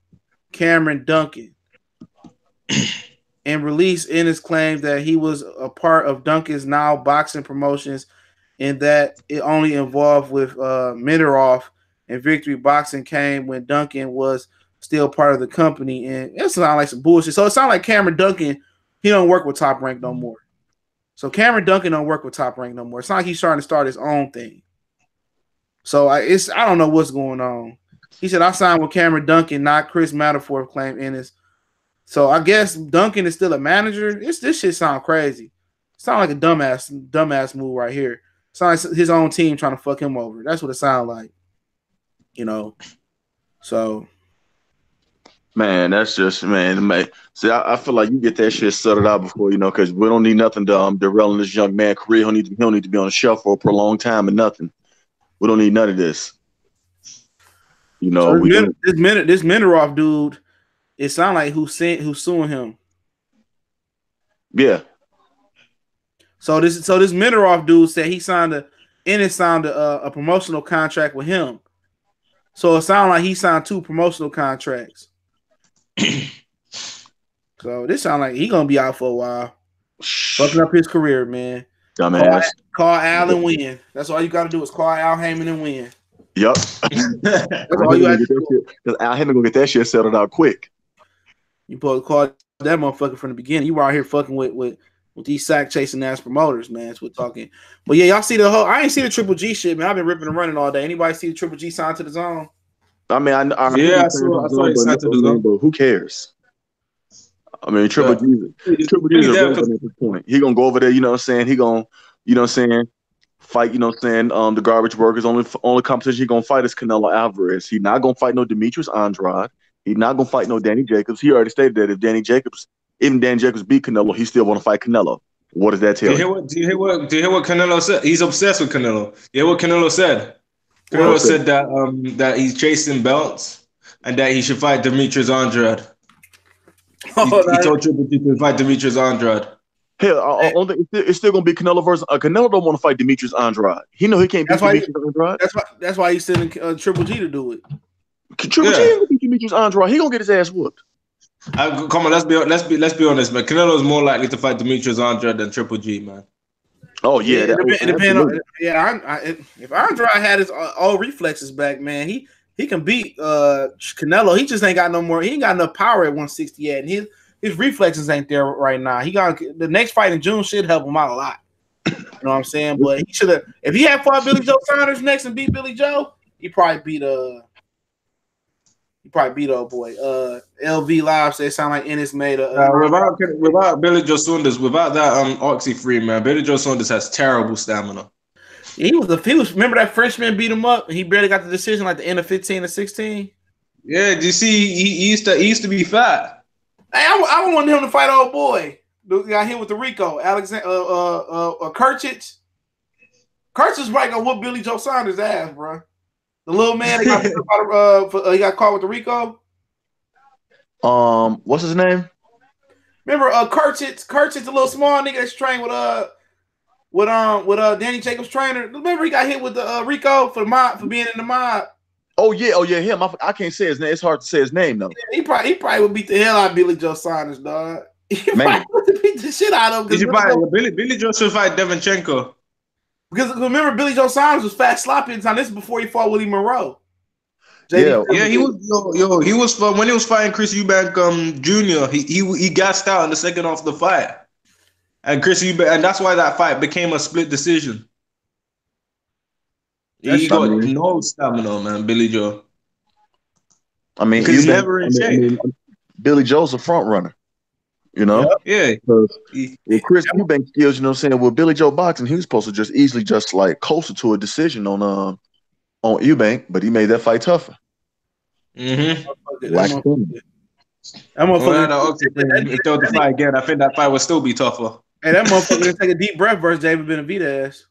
Cameron Duncan. In release, Ennis claimed that he was a part of Duncan's now boxing promotions and that it only involved with Mineroff, and Victory Boxing came when Duncan was still part of the company. And it sounds like some bullshit. So it sounds like Cameron Duncan, he don't work with Top Rank no more. So Cameron Duncan don't work with Top Rank no more. It's not like he's trying to start his own thing. So I don't know what's going on. He said, I signed with Cameron Duncan, not Chris Matterford, claimed Ennis. So I guess Duncan is still a manager. This shit sound crazy. Sound like a dumbass move right here. Sounds like his own team trying to fuck him over. That's what it sounds like. You know. So man, that's just man. See, I feel like you get that shit settled out before, you know, because we don't need nothing to derail this young man's career. He'll need to be on the shelf for a prolonged time and nothing. We don't need none of this. You know, so this Mineroff dude, it sounds like who's suing him. Yeah. So this Mineroff dude said Ennis signed a promotional contract with him. So it sounds like he signed 2 promotional contracts. So this sounds like he gonna be out for a while, fucking up his career, man. Dumbass. Call Al and win. That's all you got to do is call Al Heyman and win. Yep. That's all you have to do. Because Al Heyman gonna get that shit settled out quick. You probably called that motherfucker from the beginning. You were out here fucking with these sack chasing ass promoters, man. That's what talking. But yeah, y'all see the whole. I ain't see the Triple G shit, man. I've been ripping and running all day. Anybody see the Triple G sign to the zone? I mean, I saw it signed to the zone. But who cares? I mean, Triple G is irrelevant at this point. He gonna go over there, you know what I'm saying? He gonna, you know what I'm saying, fight, you know what I'm saying, the garbage workers. Only competition he gonna fight is Canelo Alvarez. He not gonna fight no Demetrius Andrade. He not gonna fight no Danny Jacobs. He already stated that if even Danny Jacobs beat Canelo, he still wanna fight Canelo. What does that tell you? Do you hear what Canelo said? He's obsessed with Canelo. You hear what Canelo said? Canelo said that that he's chasing belts and that he should fight Demetrius Andrade. He told Triple G to fight Demetrius Andrade. Hell, it's still gonna be Canelo versus Canelo. Don't want to fight Demetrius Andrade. He know he can't beat Demetrius Andrade. That's why he's sending Triple G to do it. Triple G ain't gonna beat Demetrius Andrade. He gonna get his ass whooped. Come on, let's be honest, man. Canelo is more likely to fight Demetrius Andrade than Triple G, man. Oh yeah, it depends on. Yeah, if Andrade had his all reflexes back, man, he can beat Canelo. He just ain't got no more. He ain't got enough power at 160 yet, and his reflexes ain't there right now. He got the next fight in June should help him out a lot. You know what I'm saying? But he should have. If he had fought Billy Joe Saunders next and beat Billy Joe, he probably beat old boy. LV Live say sound like Ennis made without Billy Joe Saunders, without that Oxy free, man. Billy Joe Saunders has terrible stamina. He was remember that freshman beat him up? He barely got the decision like the end of 15 or 16. Yeah, do you see he used to be fat. Hey, I wanted him to fight old boy. The guy hit with the Rico, Alexander Kirchich. Kirchich right gonna whoop Billy Joe Saunders' ass, bro. The little man he got caught with the Rico. What's his name? Remember Kirchich, the little small nigga that's trained with Danny Jacobs' trainer. Remember he got hit with the Rico for being in the mob. Oh yeah, him. I can't say his name. It's hard to say his name though. Yeah, he probably would beat the hell out of Billy Joe Saunders, dog. He probably would beat the shit out of him. Billy Joe should fight Devinchenko. Because remember, Billy Joe Saunders was fat sloppy at the time. This is before he fought Willie Monroe. He was when he was fighting Chris Eubank Jr. He gassed out in the second half of the fight, and and that's why that fight became a split decision. He got no stamina, man, Billy Joe. I mean, he's never in shape. Billy Joe's a front runner, you know. Yeah. With Chris Eubank skills, you know what I'm saying. With Billy Joe boxing, he was supposed to just easily like closer to a decision on Eubank, but he made that fight tougher. Mm-hmm. If they were to fight again, I think that fight would still be tougher. Hey, that motherfucker didn't take a deep breath versus David Benavidez.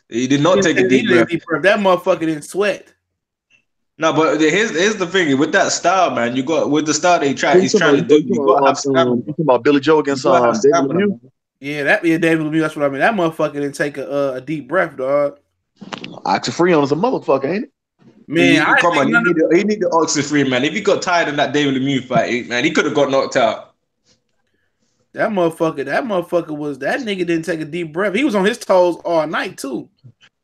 He did not take a deep breath. That motherfucker didn't sweat. No, but here's the thing with that style, man. You got with the style he's trying to do. You got to have stamina. You talking about Billy Joe against David Lemieux? Yeah, David Lemieux. That's what I mean. That motherfucker didn't take a deep breath, dog. Oxyfreon is a motherfucker, ain't it? Man, he need the Oxyfreon, man. If he got tired in that David Lemieux fight, man, he could have got knocked out. That motherfucker that nigga didn't take a deep breath. He was on his toes all night too.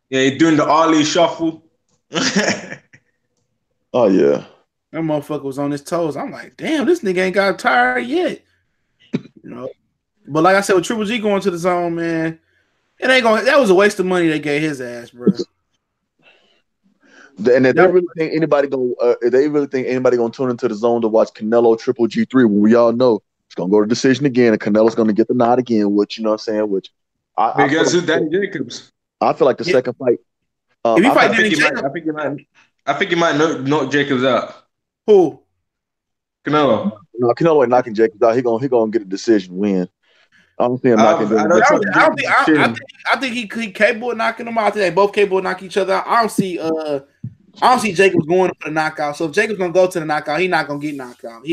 Yeah, he doing the Ali shuffle. Oh yeah. That motherfucker was on his toes. I'm like, damn, this nigga ain't got tired yet. You know. But like I said, with Triple G going to the zone, man, that was a waste of money they gave his ass, bro. And if they really think anybody gonna tune into the zone to watch Canelo Triple G3, when we all know it's gonna go to decision again, and Canelo's gonna get the nod again, which you know what I'm saying, which I guess who's Danny Jacobs. I feel like the second fight. If he fight Danny Jacobs, I think he might knock Jacobs out. Who? Canelo. No, Canelo ain't knocking Jacobs out. He gonna get a decision win. I don't see him knocking him out. I think he capable of knocking him out. I think they both capable of knocking each other out. I don't see Jacobs going for the knockout. So if Jacobs gonna go to the knockout, he's not gonna get knocked out.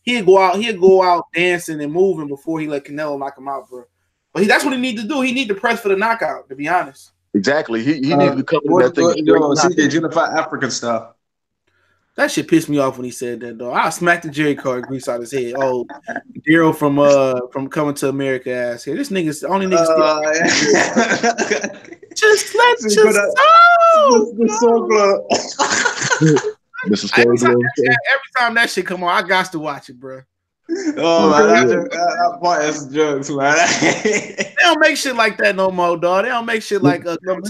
He'll go out dancing and moving before he let Canelo knock him out, bro. But that's what he need to do. He need to press for the knockout, to be honest. Exactly. He needs to come with that thing. CJ, unified African style. That shit pissed me off when he said that, though. I smacked the Jerry card grease out his head. Oh, Errol from Coming to America ass here. This nigga's the only nigga just let your soul. Every time that shit come on, I got to watch it, bro. Oh man, that part is jokes, man. They don't make shit like that no more, dog. They don't make shit like they can't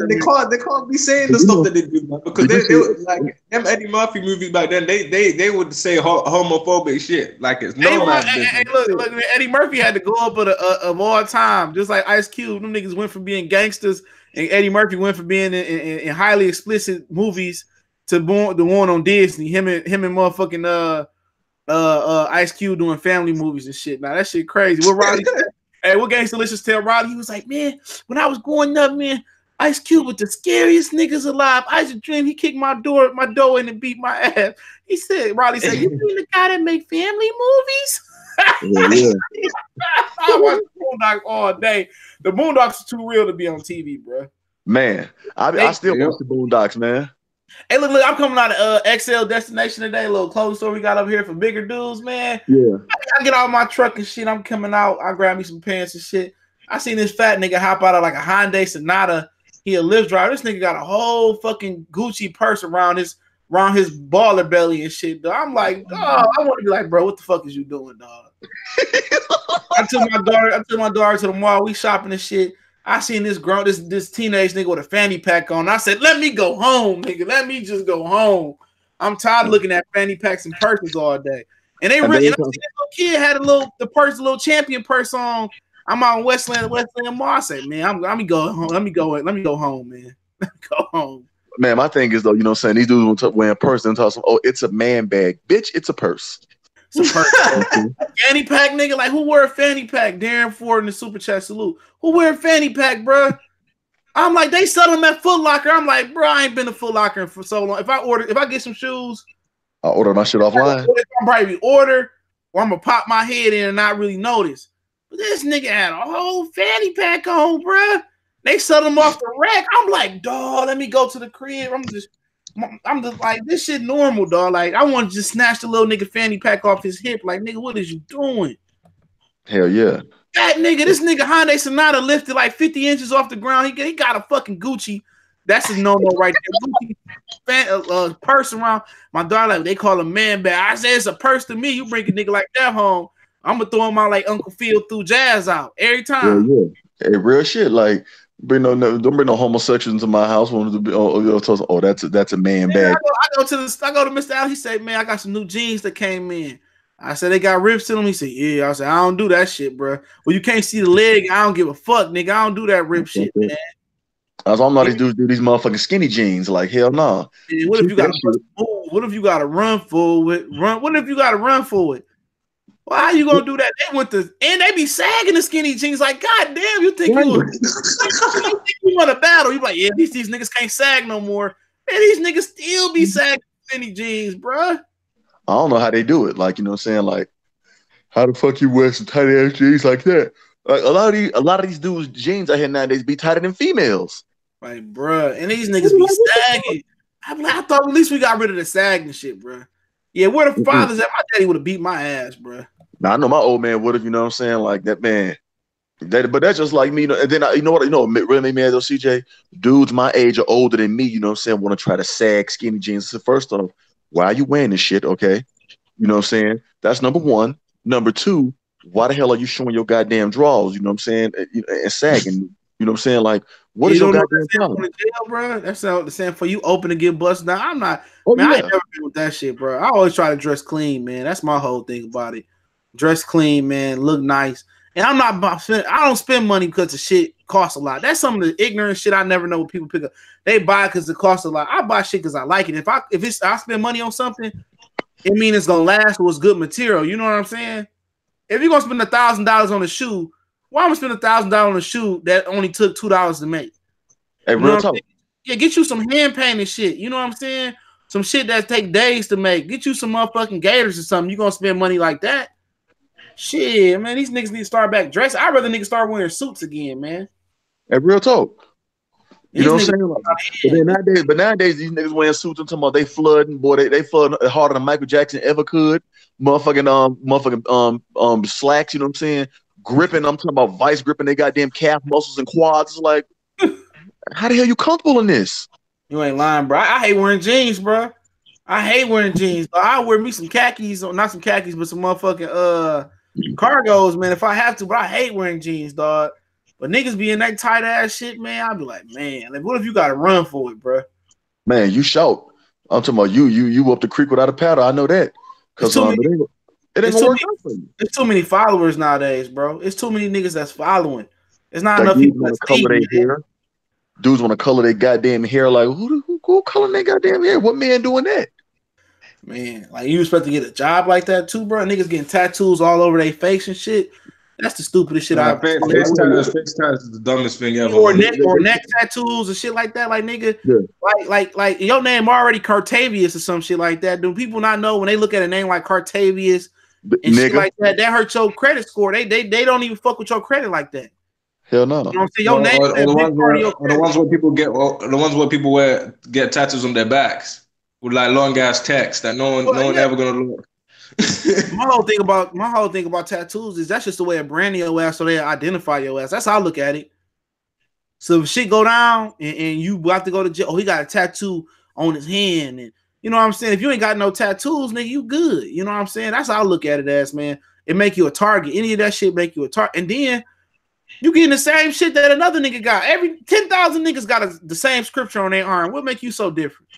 be saying the stuff that they do, man, because they like them Eddie Murphy movies back then. They would say homophobic shit like it's no man. Hey, look, Eddie Murphy had to go up of all time, just like Ice Cube. Them niggas went from being gangsters, and Eddie Murphy went from being in highly explicit movies to the one on Disney. Him and motherfucking Ice Cube doing family movies and shit. Now that shit crazy. What Roddy said, hey, what Gangsta Delicious tell Roddy? He was like, man, when I was growing up, man, Ice Cube was the scariest niggas alive. I just dream he kicked my door in and beat my ass. He said, Roddy said, you mean the guy that make family movies? Yeah. I watch Boondocks all day. The Boondocks are too real to be on TV, bro. Man, I still watch the Boondocks, man. Hey, look, I'm coming out of XL Destination today. A little clothing store we got up here for bigger dudes, man. Yeah. I get out my truck and shit. I'm coming out. I grab me some pants and shit. I seen this fat nigga hop out of like a Hyundai Sonata. He a Lyft driver. This nigga got a whole fucking Gucci purse around his baller belly and shit, dog. I'm like, dog, I want to be like, bro, what the fuck is you doing, dog? I took my daughter to the mall. We shopping and shit. I seen this teenage nigga with a fanny pack on. I said, let me go home, nigga. Let me just go home. I'm tired of looking at fanny packs and purses all day. And they really, and I see this little kid had a little champion purse on. I'm out in Westland Mall. I said, man, let me go home. Let me go home, man. Go home. Man, my thing is though, you know what I'm saying? These dudes wearing purse and talk some, oh, it's a man bag. Bitch, it's a purse. It's a purse. Fanny pack, nigga. Like, who wear a fanny pack? Darren Ford in the super chat salute. Who wear a fanny pack, bro? I'm like, they sell them at Foot Locker. I'm like, bro, I ain't been to Foot Locker for so long. If I get some shoes, I'll order my shit offline. I'm probably order, or I'm gonna pop my head in and not really notice. But this nigga had a whole fanny pack on, bro. They sell them off the rack. I'm like, dog, let me go to the crib. I'm just like, this shit normal, dog. Like, I want to just snatch the little nigga fanny pack off his hip. Like, nigga, what is you doing? Hell yeah. That nigga, this nigga Hyundai Sonata lifted like 50 inches off the ground. He got a fucking Gucci. That's a no-no right there. Gucci purse around. My daughter, like, they call him man bag. I said, it's a purse to me. You bring a nigga like that home, I'm going to throw him out like Uncle Phil threw Jazz out every time. Yeah. Hey, real shit. Like, don't bring no homosexuals into my house. That's a man bag. I go to Mr. Al. He said, man, I got some new jeans that came in. I said, they got rips to them. He said, yeah. I said, I don't do that shit, bro. Well, you can't see the leg. I don't give a fuck, nigga. I don't do that rip shit, man. I was all know these dudes do these motherfucking skinny jeans. Like, hell no. Yeah, what if you got to move? What if you got to run for it? What if you got to run for it? Well, how you gonna do that? And they be sagging the skinny jeans. Like, god damn, you think you want to battle? You like, yeah, these niggas can't sag no more. Man, these niggas still be sagging skinny jeans, bro. I don't know how they do it. Like, you know what I'm saying? Like, how the fuck you wear some tight ass jeans like that? Like, a lot of these dudes' jeans out here nowadays be tighter than females. Like, bro, and these niggas be sagging. I thought at least we got rid of the sagging shit, bro. Yeah, where the fathers at? My daddy would have beat my ass, bro. Now I know my old man would have, you know what I'm saying? Like that man. But that's just like me, you know. And then you know what really made me mad though, CJ? Dudes my age or older than me, you know what I'm saying, want to try to sag skinny jeans. So first off, why are you wearing this shit? Okay. You know what I'm saying? That's number one. Number two, why the hell are you showing your goddamn drawers? You know what I'm saying? And sagging. You know what I'm saying? Like, what is your goddamn problem? Jail, bro? That's the same for you open to get busted down. I'm not. I ain't never been with that shit, bro. I always try to dress clean, man. That's my whole thing about it. Dress clean, man. Look nice. And I don't spend money because the shit costs a lot. That's some of the ignorant shit I never know what people pick up. They buy because it costs a lot. I buy shit because I like it. If I spend money on something, it means it's gonna last or it's good material. You know what I'm saying? If you're gonna spend $1,000 on a shoe, why am I spend $1,000 on a shoe that only took $2 to make? Hey, real talk. Yeah, get you some hand painted shit. You know what I'm saying? Some shit that take days to make. Get you some motherfucking gators or something. You gonna spend money like that? Shit, man, these niggas need to start back dressing. I'd rather niggas start wearing suits again, man. Hey, real talk. You know what I'm saying? But nowadays, these niggas wearing suits and talking about they flooding, boy, they flooding harder than Michael Jackson ever could. Motherfucking slacks, you know what I'm saying? Gripping, I'm talking about vice gripping their goddamn calf muscles and quads. It's like, how the hell you comfortable in this? You ain't lying, bro. I hate wearing jeans, bro. I hate wearing jeans. I wear me some khakis, or not some khakis, but some motherfucking cargos, man, if I have to, but I hate wearing jeans, dog. But niggas be in that tight ass shit, man. I'll be like, man, like, what if you gotta run for it, bro? Man, you shout. I'm talking about you up the creek without a paddle. I know that. Because it ain't gonna work out for you. There's too many followers nowadays, bro. It's too many niggas that's following. It's not like enough people that color their hair. Dudes want to color their goddamn hair. Like, who coloring their goddamn hair? What man doing that? Man, like you expect to get a job like that too, bro? Niggas getting tattoos all over their face and shit. That's the stupidest shit I've face tattoos is the dumbest thing ever. Or neck tattoos and shit like that. Like nigga, like your name already Cartavius or some shit like that. Do people not know when they look at a name like Cartavius and shit like that? That hurts your credit score. They don't even fuck with your credit like that. Hell no. You know what I'm saying? Your name or the ones where people get tattoos on their backs with like long ass text that no one ever gonna look. my whole thing about tattoos is that's just the way of branding your ass so they identify your ass. That's how I look at it. So if shit go down and you have to go to jail, oh, he got a tattoo on his hand, and you know what I'm saying? If you ain't got no tattoos, nigga, you good. You know what I'm saying? That's how I look at it as, man. It make you a target. Any of that shit make you a target. And then you getting the same shit that another nigga got. Every 10,000 niggas got the same scripture on their arm. What make you so different?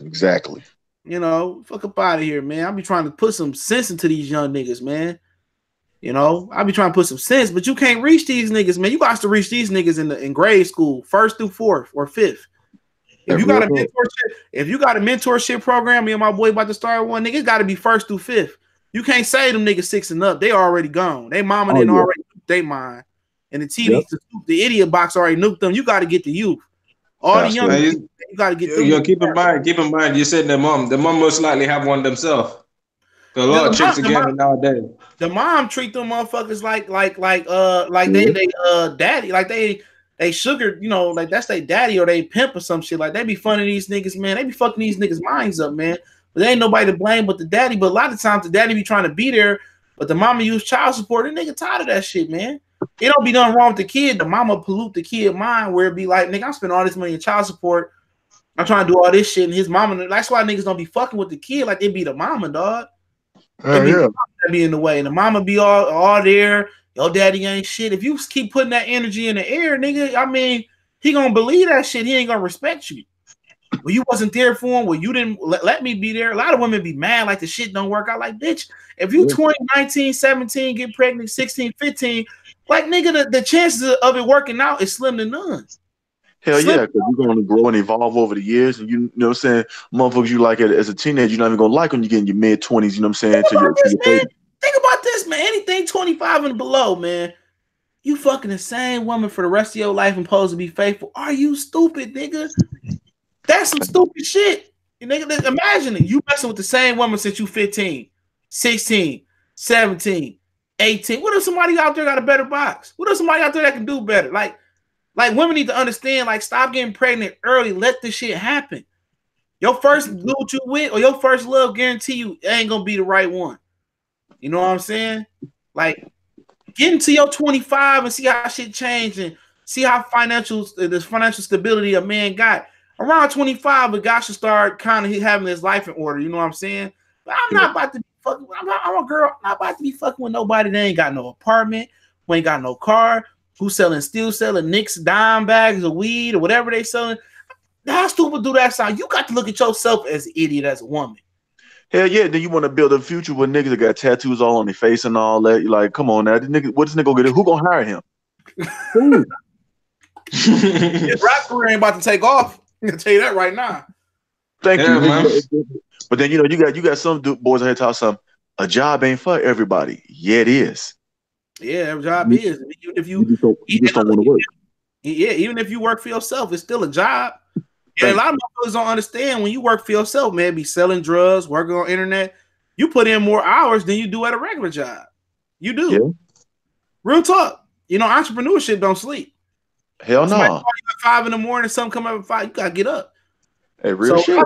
Exactly. You know, fuck up out of here, man. I be trying to put some sense into these young niggas, man. You know, I be trying to put some sense, but you can't reach these niggas, man. You got to reach these niggas in grade school, 1st through 4th or 5th. If you got a mentorship program, me and my boy about to start one, nigga, it got to be 1st through 5th. You can't say them niggas 6 and up. They already gone. They mama didn't already nuked they mind. And the TV, the idiot box already nuked them. You got to get the youth. All the young people, you got to get through. Yo, keep in mind, you said their mom most likely have one themselves. A lot of chicks again nowadays. The mom treat them motherfuckers like they daddy, like they sugar, you know, like that's their daddy or they pimp or some shit. Like they be funning these niggas, man. They be fucking these niggas' minds up, man. But there ain't nobody to blame but the daddy. But a lot of times the daddy be trying to be there, but the mama use child support. The nigga tired of that shit, man. It don't be nothing wrong with the kid. The mama pollute the kid mind where it be like, nigga, I'm spending all this money in child support. I'm trying to do all this shit, and his mama. That's why niggas don't be fucking with the kid like they be the mama, dog. That be in the way, and the mama be all there. Your daddy ain't shit. If you keep putting that energy in the air, nigga, I mean, he gonna believe that shit. He ain't gonna respect you. Well, you wasn't there for him. Well, you didn't let me be there. A lot of women be mad like the shit don't work out. Like, bitch, if you 20, 19, 17, get pregnant, 16, 15, like, nigga, the chances of it working out is slim to none. Hell yeah, because you're going to grow and evolve over the years. And you know what I'm saying? Motherfuckers you like it as a teenager, you're not even going to like when you get in your mid-20s, you know what I'm saying? Think about this, man. Anything 25 and below, man. You fucking the same woman for the rest of your life and supposed to be faithful. Are you stupid, nigga? That's some stupid shit. You nigga, imagine it. You messing with the same woman since you 15, 16, 17, 18. What if somebody out there got a better box? What if somebody out there that can do better? Like women need to understand, like, stop getting pregnant early. Let this shit happen. Your first dude you with or your first love, guarantee you ain't gonna be the right one. You know what I'm saying? Like, get into your 25 and see how shit changed and see how this financial stability a man got. Around 25, a guy should start kind of having his life in order. You know what I'm saying? But I'm not about to be fucking. I'm a girl. I'm not about to be fucking with nobody that ain't got no apartment, who ain't got no car, who's still selling nicks, dime bags of weed or whatever they selling. How stupid do that sound? You got to look at yourself as an idiot as a woman. Hell yeah, then you want to build a future with niggas that got tattoos all on their face and all that. You're like, come on now, what this nigga gonna get? Who gonna hire him? His rap career ain't about to take off. I'm gonna tell you that right now. Thank you, man. But then you got some boys out here talking something. A job ain't for everybody. Yeah, it is. Yeah, a job is. Even if you just don't want to work. Yeah, even if you work for yourself, it's still a job. And a lot of motherfuckers don't understand when you work for yourself, man, be selling drugs, working on internet, you put in more hours than you do at a regular job. You do. Yeah. Real talk. You know, entrepreneurship don't sleep. Hell no. Call you at 5 in the morning, something come up at 5, you gotta get up. Hey, real shit.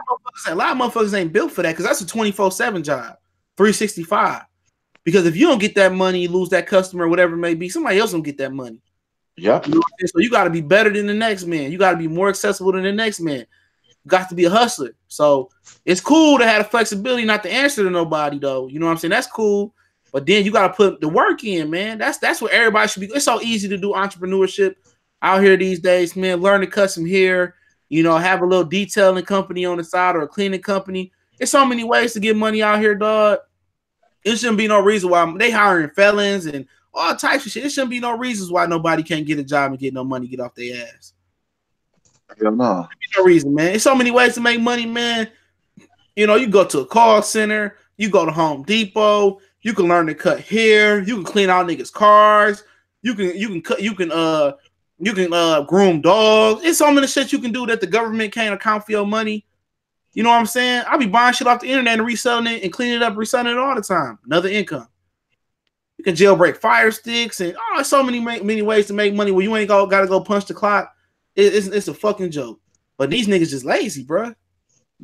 A lot of motherfuckers ain't built for that because that's a 24/7 job, 365. Because if you don't get that money, you lose that customer, whatever it may be, somebody else gonna get that money. Yeah. You know what I'm saying? So you got to be better than the next man. You got to be more accessible than the next man. You got to be a hustler. So it's cool to have the flexibility not to answer to nobody, though. You know what I'm saying? That's cool. But then you got to put the work in, man. That's what everybody should be. It's so easy to do entrepreneurship out here these days, man. Learn to cut some hair, you know, have a little detailing company on the side or a cleaning company. There's so many ways to get money out here, dog. It shouldn't be no reason why they hiring felons and all types of shit. There shouldn't be no reasons why nobody can't get a job and get no money, get off their ass. Hell no. No reason, man. There's so many ways to make money, man. You know, you go to a call center, you go to Home Depot, you can learn to cut hair, you can clean out niggas' cars, you can groom dogs. It's so many shit you can do that the government can't account for your money. You know what I'm saying? I be buying shit off the internet and reselling it and cleaning it up, reselling it all the time. Another income. You can jailbreak fire sticks and so many ways to make money where you ain't gotta go punch the clock. It's a fucking joke. But these niggas just lazy, bro.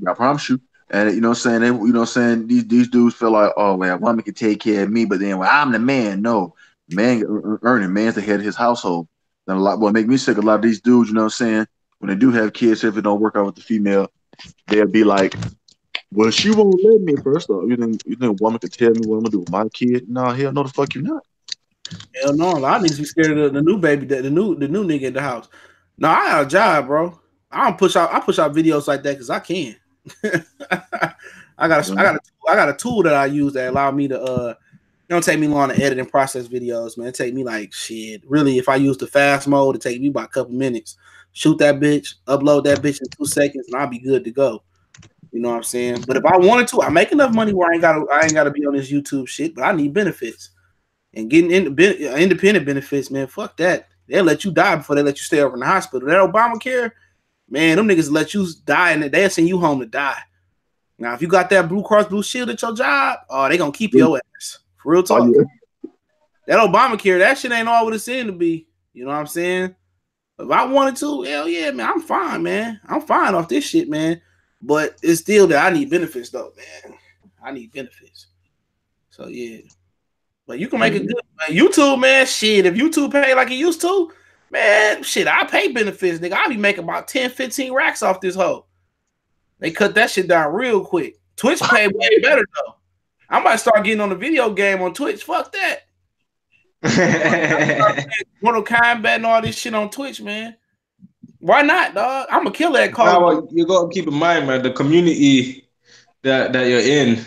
I promise you. And you know what I'm saying? These dudes feel like, oh well, woman can take care of me, but then when I'm the man, no. Man earning, man's the head of his household. And what make me sick, a lot of these dudes, you know what I'm saying, when they do have kids, if it don't work out with the female, they'll be like, well, she won't let me. First off, you think a woman could tell me what I'm gonna do with my kid? No, hell no, the fuck you not. Hell no, a lot of niggas be scared of the new baby, the new nigga in the house. No, I got a job, bro. I push out videos like that because I can. I got a tool that I use that allow me to it don't take me long to edit and process videos, man. It take me like shit. Really, if I use the fast mode, it take me about a couple minutes. Shoot that bitch, upload that bitch in 2 seconds, and I'll be good to go. You know what I'm saying? But if I wanted to, I make enough money where I ain't gotta be on this YouTube shit, but I need benefits. And getting independent benefits, man, fuck that. They'll let you die before they let you stay over in the hospital. That Obamacare, man, them niggas let you die and they'll send you home to die. Now, if you got that Blue Cross Blue Shield at your job, they gonna keep your ass. For real talk. Oh, yeah. That Obamacare, that shit ain't all what it seemed to be. You know what I'm saying? If I wanted to, hell yeah, man, I'm fine, man. I'm fine off this shit, man. But it's still that I need benefits, though, man. I need benefits. So, yeah. But you can make it good, man. YouTube, man, shit. If YouTube pay like it used to, man, shit, I pay benefits, nigga. I be making about 10, 15 racks off this hoe. They cut that shit down real quick. Twitch pay way better, though. I might start getting on the video game on Twitch. Fuck that. Mortal Kombat and all this shit on Twitch, man. Why not, dog? I'm gonna kill that call. Well, you gotta keep in mind, man, the community that you're in,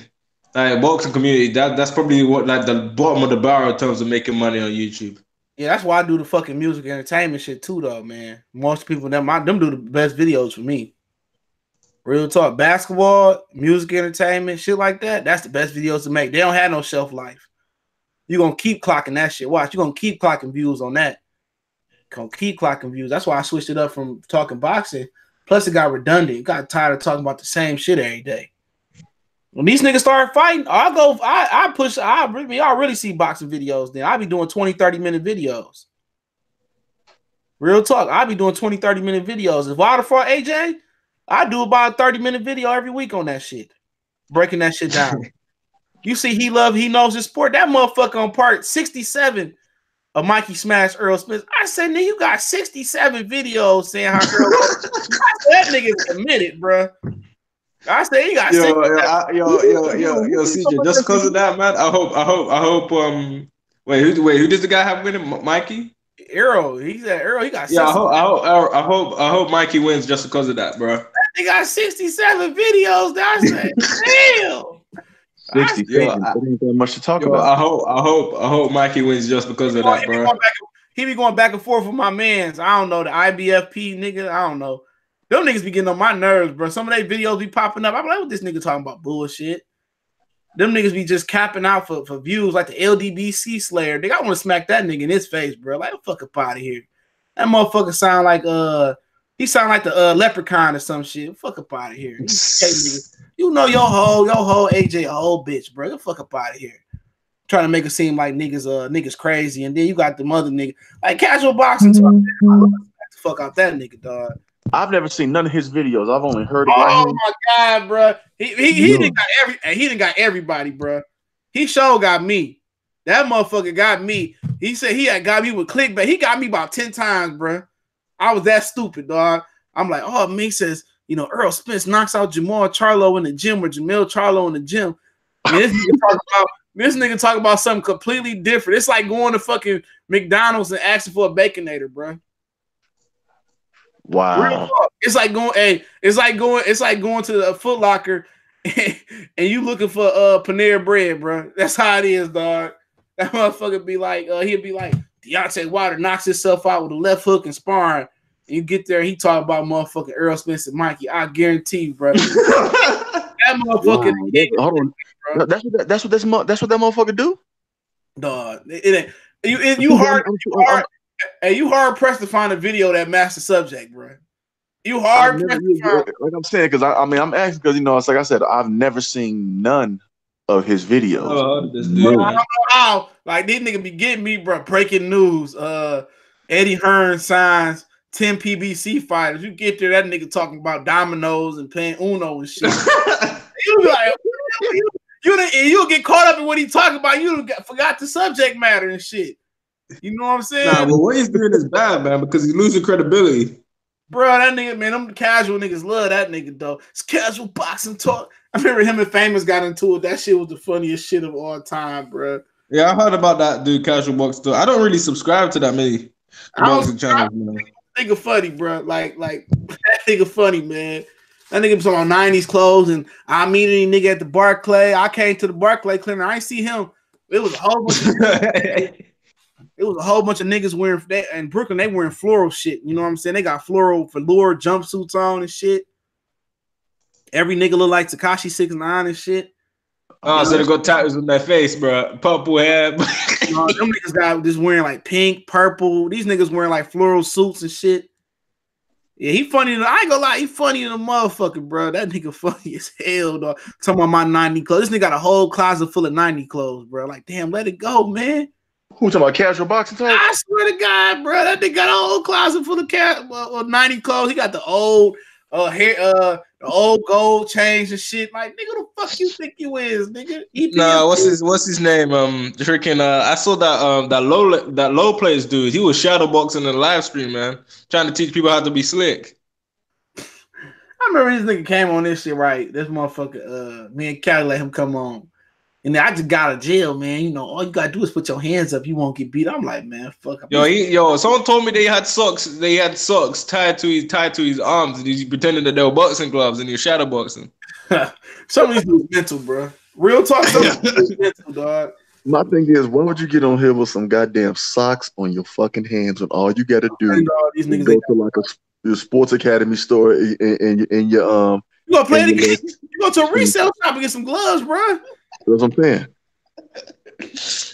like boxing community, that's probably what like the bottom of the barrel in terms of making money on YouTube. Yeah, that's why I do the fucking music entertainment shit too, though, man. Most people them do the best videos for me. Real talk, basketball, music, entertainment, shit like that. That's the best videos to make. They don't have no shelf life. You're going to keep clocking that shit. Watch, you're going to keep clocking views on that. Going to keep clocking views. That's why I switched it up from talking boxing. Plus, it got redundant. It got tired of talking about the same shit every day. When these niggas start fighting, I'll really see boxing videos then. I'll be doing 20, 30-minute videos. Real talk. I'll be doing 20, 30-minute videos. If Wilder fought AJ, I do about a 30-minute video every week on that shit. Breaking that shit down. You see, he knows his sport. That motherfucker on part 67 of Mikey smashed Errol Spence. I said, nigga, you got 67 videos saying how Errol that nigga's committed, bro. I said he got yo, CJ, just because of that, man. I hope wait, who does the guy have with him? Mikey? Errol. He said Errol, he got 67. I hope Mikey wins just because of that, bro. They got 67 videos. I said, damn. 60. Ain't that much to talk about. I hope Mikey wins just because of that, bro. He be going back and forth with my mans. I don't know, the IBFP nigga. I don't know. Them niggas be getting on my nerves, bro. Some of their videos be popping up. I'm like, what this nigga talking about? Bullshit. Them niggas be just capping out for views like the LDBC Slayer. Nigga, I want to smack that nigga in his face, bro. Like, fuck up out of here. That motherfucker sound like he sound like the Leprechaun or some shit. Fuck up out of here. You know your whole AJ a whole bitch, bro. Get fuck up out of here. Trying to make it seem like niggas crazy, and then you got the mother nigga like casual boxing. Fuck out that nigga, dog. I've never seen none of his videos. I've only heard it. Oh my god, bro. He done got everybody, bro. He sure got me. That motherfucker got me. He said he had got me with clickbait. He got me about 10 times, bro. I was that stupid, dog. I'm like, oh, me says, you know, Errol Spence knocks out Jamal Charlo in the gym or Jamil Charlo in the gym. And this nigga talk about something completely different. It's like going to fucking McDonald's and asking for a Baconator, bro. Wow. It's like going to the Foot Locker and you looking for Panera Bread, bro. That's how it is, dog. That motherfucker be like, he'll be like, Deontay Wilder knocks himself out with a left hook and sparring. And you get there, he talk about motherfucking Errol Spence and Mikey. I guarantee you, bro. That That motherfucker. Wow. Hold on. That's what that motherfucker do. Dog, it ain't. You hard pressed to find a video that matched the subject, bro. You hard pressed to find. Like I'm saying, because I'm asking because it's like I said, I've never seen none of his videos. I don't know how. Like these niggas be getting me, bro. Breaking news. Eddie Hearn signs 10 PBC fighters. You get there, that nigga talking about dominoes and playing Uno and shit. You be like, you'll get caught up in what he talking about. You forgot the subject matter and shit. You know what I'm saying? Nah, but what he's doing is bad, man, because he's losing credibility. Bro, that nigga, man, them casual niggas love that nigga, though. It's casual boxing talk. I remember him and Famous got into it. That shit was the funniest shit of all time, bro. Yeah, I heard about that dude, casual boxing talk. I don't really subscribe to that many boxing channels, man. That nigga funny, bro. Like that nigga funny, man. That nigga was on 90s clothes, and I meet any nigga at the Barclay. I came to the Barclay Clinic. I ain't see him. It was a whole bunch of it was a whole bunch of niggas wearing in Brooklyn. They wearing floral shit. You know what I'm saying? They got floral velour jumpsuits on and shit. Every nigga look like Tekashi 6ix9ine and shit. Oh, so they got tattoos on their face, bro. Purple hair. Them niggas got just wearing like pink, purple. These niggas wearing like floral suits and shit. Yeah, he funny. I ain't gonna lie, he funny than a motherfucker, bro. That nigga funny as hell, dog. Talking about my 90 clothes. This nigga got a whole closet full of 90 clothes, bro. Like, damn, let it go, man. Who talking about casual boxing talk? I swear to God, bro, that nigga got a whole closet full of 90 clothes. He got the old hair, the old gold chains and shit. Like, nigga, who the fuck you think you is, nigga? Nah, what's his name? Freaking I saw that low place dude. He was shadowboxing in the live stream, man, trying to teach people how to be slick. I remember this nigga came on this shit, right? This motherfucker, me and Cali let him come on. And then I just got out of jail, man. You know, all you gotta do is put your hands up. You won't get beat. I'm like, man, fuck. Someone told me they had socks. They had socks tied to his arms, and he's pretending that they were boxing gloves, and he was shadow boxing. Some of these dudes mental, bro. Real talk, some of these mental, dog. My thing is, why would you get on here with some goddamn socks on your fucking hands when all you gotta do is go to like a sports academy store and your you gonna play the game? You go to a resale shop and get some gloves, bro. That's what I'm saying. This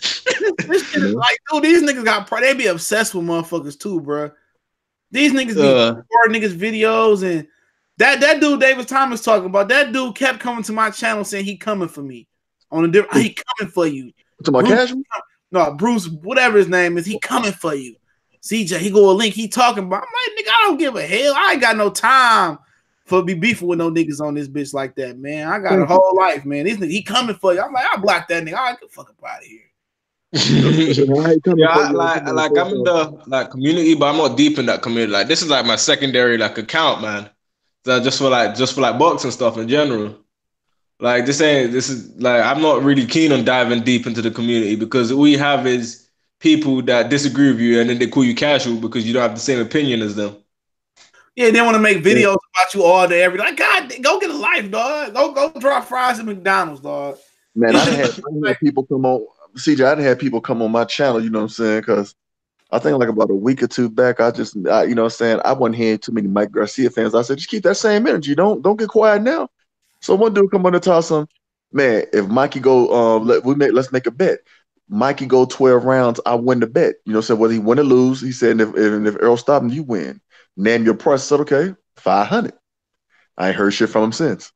shit is like, dude, these niggas they be obsessed with motherfuckers too, bro. These niggas be recording niggas videos, and that dude David Thomas talking about, that dude kept coming to my channel saying he coming for me on a different. He coming for you. To my casual? No, Bruce, whatever his name is, he coming for you. CJ, he go a link. He talking about. I'm like, nigga, I don't give a hell. I ain't got no time for be beefing with no niggas on this bitch like that, man. I got a whole life, man. This nigga, he coming for you. I'm like, I blocked that nigga. I get the fuck up out of here. Like I'm in the community, but I'm not deep in that community. Like this is like my secondary account, man. So just for boxing stuff in general. Like this is like I'm not really keen on diving deep into the community because all you have is people that disagree with you and then they call you casual because you don't have the same opinion as them. Yeah, they want to make videos about you all day, every day. Like, God, go get a life, dog. Go drop fries at McDonald's, dog. Man, I had people come on. CJ, I done had people come on my channel, you know what I'm saying? Because I think like about a week or two back, you know what I'm saying, I wasn't hearing too many Mike Garcia fans. I said, just keep that same energy. Don't get quiet now. So one dude come on and tell some, man, if Mikey go, let's make a bet. Mikey go 12 rounds, I win the bet. You know what I'm saying? Whether he win or lose, he said, if Errol stop him, you win. Name your price. I said, okay, 500. I ain't heard shit from him since.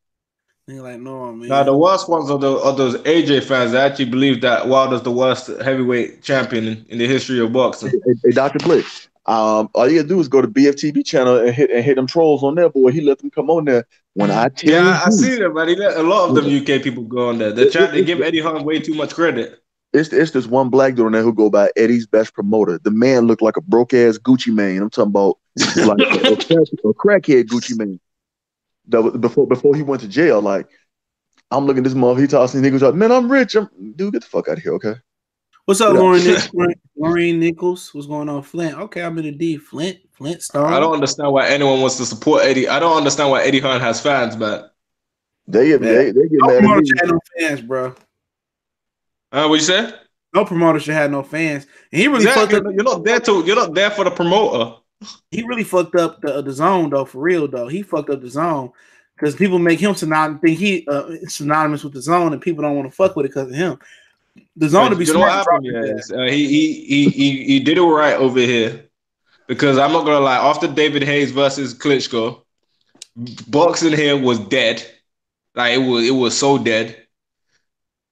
Like, no, man. Now the worst ones are those AJ fans that actually believe that Wilder's the worst heavyweight champion in the history of boxing. Hey, Dr. Blick, all you gotta do is go to BFTV channel and hit them trolls on there, boy. He let them come on there. When I tell I see that, but he let a lot of them UK people go on there. They give Eddie Hearn way too much credit. It's this one black dude on there who go by Eddie's best promoter. The man looked like a broke ass Gucci man. I'm talking about like a crackhead Gucci man. Before he went to jail, like I'm looking at this mother, he tossing niggas out. Man, I'm rich. Dude, get the fuck out of here, okay? What's up, Lauren Nichols? What's going on, Flint? Okay, I'm in the D. Flint star. I don't understand why anyone wants to support Eddie. I don't understand why Eddie Hearn has fans, man. They get mad at me. Had no fans, bro. What you said? No promoter should have no fans, and he really fucked up. You're not there for the promoter. He really fucked up the zone though, for real though. He fucked up the zone because people make him think he synonymous with the zone, and people don't want to fuck with it because of him. The zone to be you know what happened? Yes, he did it right over here because I'm not gonna lie. After David Hayes versus Klitschko, boxing here was dead. Like it was so dead.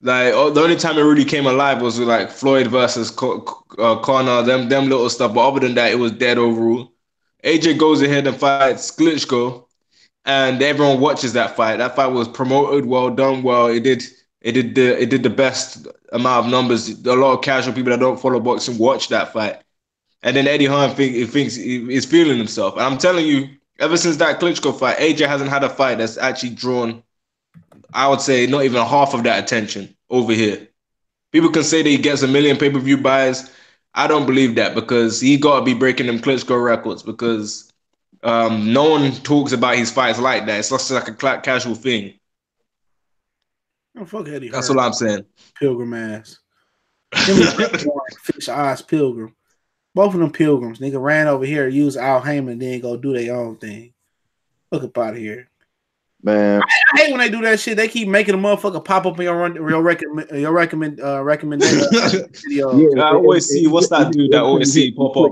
Like the only time it really came alive was with, like Floyd versus Conor, them little stuff. But other than that, it was dead overall. AJ goes ahead and fights Klitschko, and everyone watches that fight. That fight was promoted well, done well. It did the best amount of numbers. A lot of casual people that don't follow boxing watch that fight, and then Eddie Hearn thinks he's feeling himself. And I'm telling you, ever since that Klitschko fight, AJ hasn't had a fight that's actually drawn, I would say, not even half of that attention over here. People can say that he gets 1 million pay-per-view buys. I don't believe that because he got to be breaking them Klitschko records because no one talks about his fights like that. It's just like a casual thing. Oh, fuck Eddie That's Hearn. all I'm saying. Pilgrim ass. Fish eyes Pilgrim. Both of them pilgrims. Nigga ran over here, use Al Heyman, then go do their own thing. Look up out of here. Man, I hate when they do that shit. They keep making a motherfucker pop up in your recommendation video. Yeah, I always see what's that dude that always see pop up.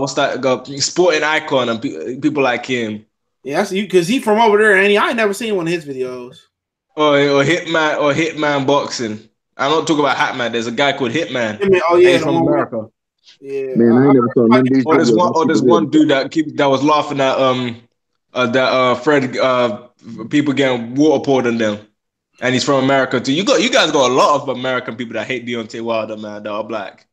What's that? Sporting icon and people like him. Yeah, I see you because he from over there, and I ain't never seen one of his videos. Or Hitman boxing. I'm not talking about Hatman. There's a guy called Hitman. Oh yeah, he's from America. Yeah, man, I ain't never saw none of these. There's one dude that was laughing at Fred people getting water poured on them, and he's from America too. You guys got a lot of American people that hate Deontay Wilder, man. That are black.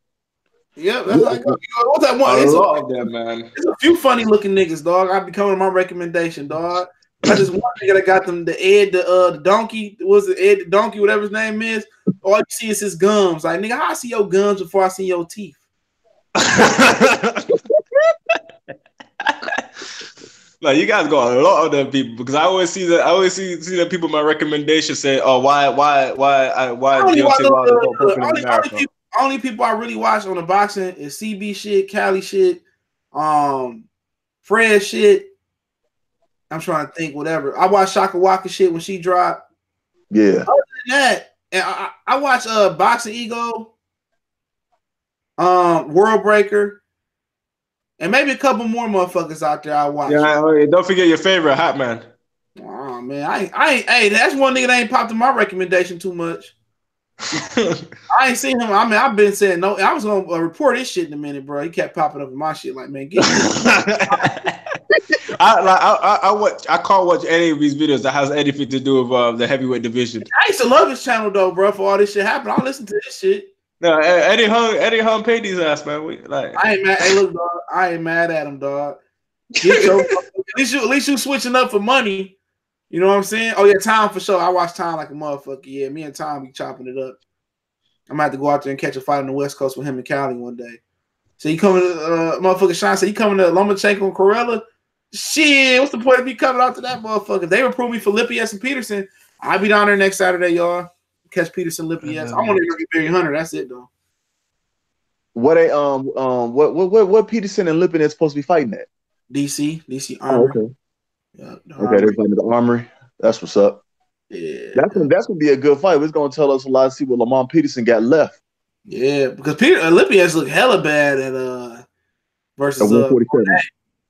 Yeah, that's like what's that one? A lot of them, man. There's a few funny looking niggas, dog. I be coming to my recommendation, dog. I just one nigga that got them the donkey. Was it Ed the donkey? Whatever his name is. All you see is his gums. Like nigga, how I see your gums before I see your teeth. Like you guys got a lot of them people because I always see that people in my recommendation say, "Oh, why Deontay Wilder got popular in America?" Only people I really watch on the boxing is CB shit, Cali shit, Fred shit. I'm trying to think. Whatever. I watch Shaka Waka shit when she dropped. Yeah. Other than that, and I watch Boxing Ego, World Breaker. And maybe a couple more motherfuckers out there I watch. Yeah, don't forget your favorite Hat Man. Oh man, I ain't. Hey, that's one nigga that ain't popped in my recommendation too much. I ain't seen him. I mean, I've been saying no. I was gonna report this shit in a minute, bro. He kept popping up in my shit. Like, man, get. I can't watch any of these videos that has anything to do with the heavyweight division. I used to love his channel though, bro. For all this shit happened, I listen to this shit. No, Eddie Hung paid his ass, man. I ain't mad. Hey, look, dog. I ain't mad at him, dog. At least you switching up for money. You know what I'm saying? Oh yeah, Tom for sure. I watch Tom like a motherfucker. Yeah, me and Tom be chopping it up. I'm gonna have to go out there and catch a fight on the West Coast with him and Cali one day. So you coming to motherfucker Sean said you coming to Lomachenko and Corella? Shit, what's the point of me coming out to that motherfucker? If they approve me for Lippius and Peterson, I'll be down there next Saturday, y'all. Catch Peterson, Lippius. I'm gonna get Barry Hunter. That's it though. What Peterson and Lippius supposed to be fighting at? DC Armory. Oh, okay. Yeah, okay, they're fighting at the Armory. That's what's up. Yeah, that's gonna be a good fight. It's gonna tell us a lot to see what Lamont Peterson got left. Yeah, because Lippius looked hella bad at versus 147.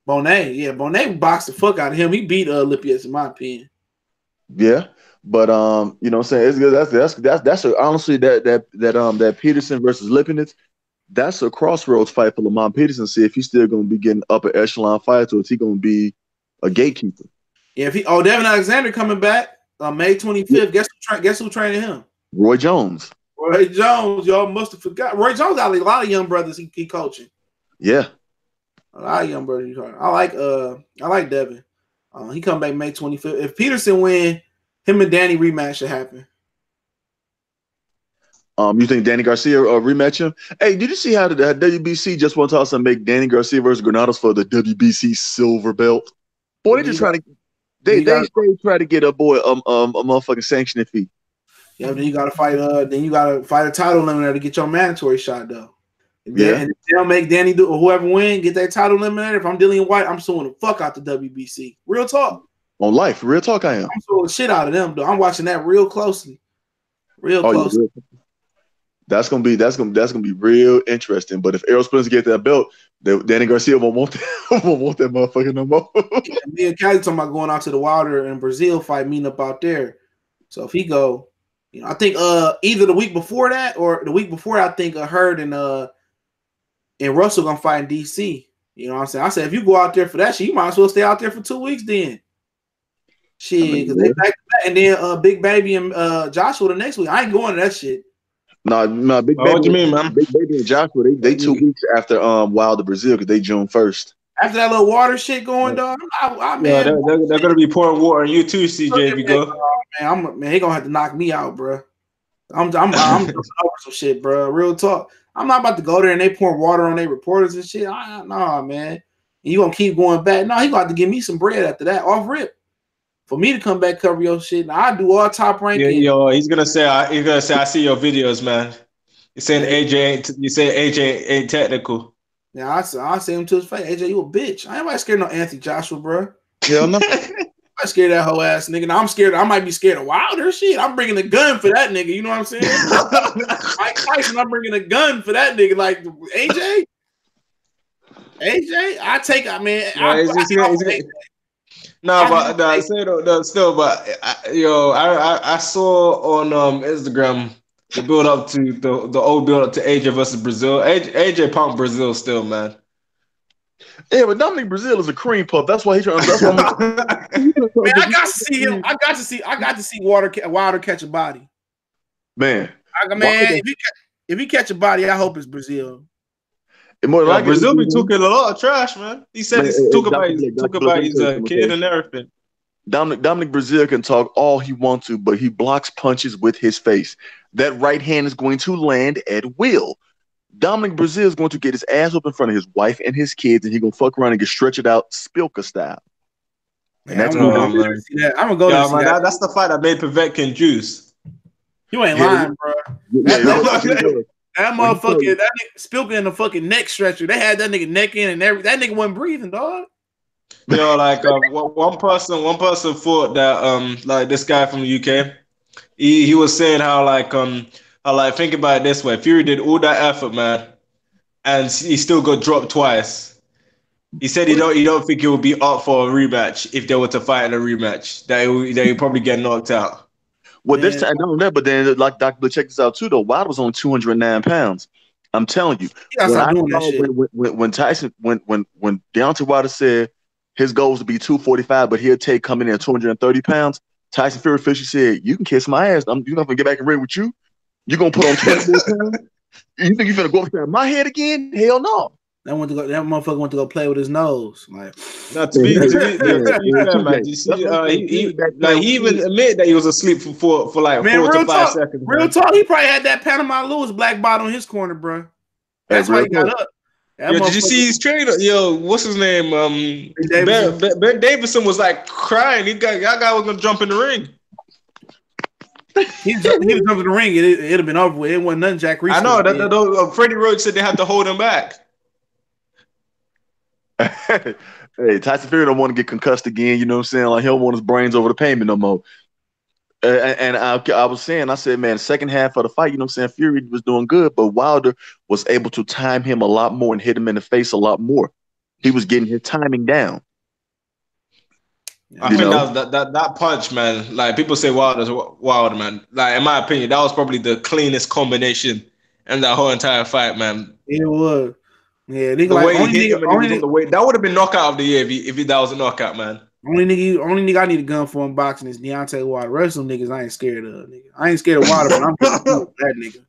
Bonet. Yeah, Bonet boxed the fuck out of him. He beat Lippius in my opinion. Yeah, but you know what I'm saying, it's good. That's honestly that Peterson versus Lipinets, that's a crossroads fight for Lamont Peterson. See if he's still gonna be getting upper echelon fights or is he gonna be a gatekeeper? Yeah, Devin Alexander coming back May 25th. Guess who training him? Roy Jones. Y'all must have forgot. Roy Jones got a lot of young brothers he coaching. Yeah. A lot of young brothers. I like Devin. He come back May 25th. If Peterson win, him and Danny rematch should happen. You think Danny Garcia rematch him? Hey, did you see how the WBC just want to also make Danny Garcia versus Granados for the WBC silver belt? Boy, they just trying to they try to get a boy a motherfucking sanctioning fee. Yeah, then you gotta fight a title eliminator to get your mandatory shot though. And if they don't make Danny do or whoever win, get that title eliminator. If I'm Dillian White, I'm suing the fuck out the WBC. Real talk. On life, real talk, I am. I'm throwing the shit out of them, though. I'm watching that real closely. Real closely. Yeah. That's gonna be real interesting. But if Errol Spence get that belt, Danny Garcia won't want that motherfucker no more. Me and Cali talking about going out to the Wilder and Brazil fight, meeting up out there. So if he go, I think either the week before that or the week before, I think Hurd and Russell gonna fight in DC. You know what I'm saying? I said if you go out there for that shit, you might as well stay out there for 2 weeks then. Shit, because they back to back, and then Big Baby and Joshua the next week. I ain't going to that shit. No, Big Baby. What you mean, man? Big Baby and Joshua, they 2 weeks after Wilder Brazil because they June 1st. After that little water shit going, dog, man, they're gonna be pouring water on you too, CJ. If you go, man, he gonna have to knock me out, bro. I'm jumping over some shit, bro. Real talk. I'm not about to go there and they pouring water on their reporters and shit. Nah, man. And you gonna keep going back? No, he gonna have to give me some bread after that, off rip. For me to come back cover your shit, now I do all top ranking. Yo, he's gonna say, I see your videos, man. You saying AJ ain't technical. Yeah, I say him to his face. AJ, you a bitch. I ain't nobody scared of no Anthony Joshua, bro. Hell no. I'm scared of that whole ass nigga. Now I'm scared. I might be scared of Wilder. Shit, I'm bringing a gun for that nigga. You know what I'm saying? Mike Tyson, I'm bringing a gun for that nigga. Like AJ, I take. I mean, I saw on Instagram the build up to the old build up to AJ versus Brazil. AJ punked Brazil still, man. Yeah, but Dominic Brazil is a cream puff. That's why he's trying. That's why man, I got to see him. I got to see Wilder catch a body. Man, if he catch a body, I hope it's Brazil. Brazil be talking a lot of trash, man. He said he took about his kid and everything. Dominic Brazil can talk all he wants to, but he blocks punches with his face. That right hand is going to land at will. Dominic Brazil is going to get his ass up in front of his wife and his kids, and he's going to fuck around and get stretched out Spilka style. And that's I'm gonna go see that. That's the fight that made Povetkin juice. You ain't lying, bro. That motherfucker, that nigga Spilka in the fucking neck stretcher. They had that nigga neck in and everything. That nigga wasn't breathing, dog. Yo, like one person thought that like this guy from the UK, he was saying how think about it this way: Fury did all that effort, man, and he still got dropped twice. He said he don't think he would be up for a rematch if they were to fight in a rematch. That he probably get knocked out. Well, this time, not that, but then like Dr. check this out too. Though Wilder was on 209 pounds. I'm telling you, when Tyson, when Deontay Wilder said his goal was to be 245, but he'll take coming in at 230 pounds. Tyson Fury officially said, "You can kiss my ass. You're not gonna get back in ring with you. You're gonna put on 20 pounds. You think you're gonna go upside my head again? Hell no." That motherfucker went to go play with his nose. Like, not to be fair, man. You see, he even admitted that he was asleep for like 4 to 5 seconds. Real talk, he probably had that Panama Lewis black bot on his corner, bro. That's why he got up. Yo, did you see his trainer? Yo, what's his name? Ben Davison was like crying. That guy was gonna jump in the ring. He was jumping in the ring. It'd have been over with. It wasn't nothing Jack Reese. I know that Freddie Roach said they had to hold him back. Hey, Tyson Fury don't want to get concussed again. You know what I'm saying? Like, he don't want his brains over the payment no more. And I said, man, second half of the fight, you know what I'm saying? Fury was doing good, but Wilder was able to time him a lot more and hit him in the face a lot more. He was getting his timing down. I think that punch, man. Like, people say Wilder, man. Like, in my opinion, that was probably the cleanest combination in that whole entire fight, man. It was. Yeah, the way he hit him and the way that would have been knockout of the year if that was a knockout, man. Only nigga I need a gun for in boxing is Deontay Wilder. The rest of them niggas I ain't scared of, nigga. I ain't scared of Wilder, but I'm scared of that nigga.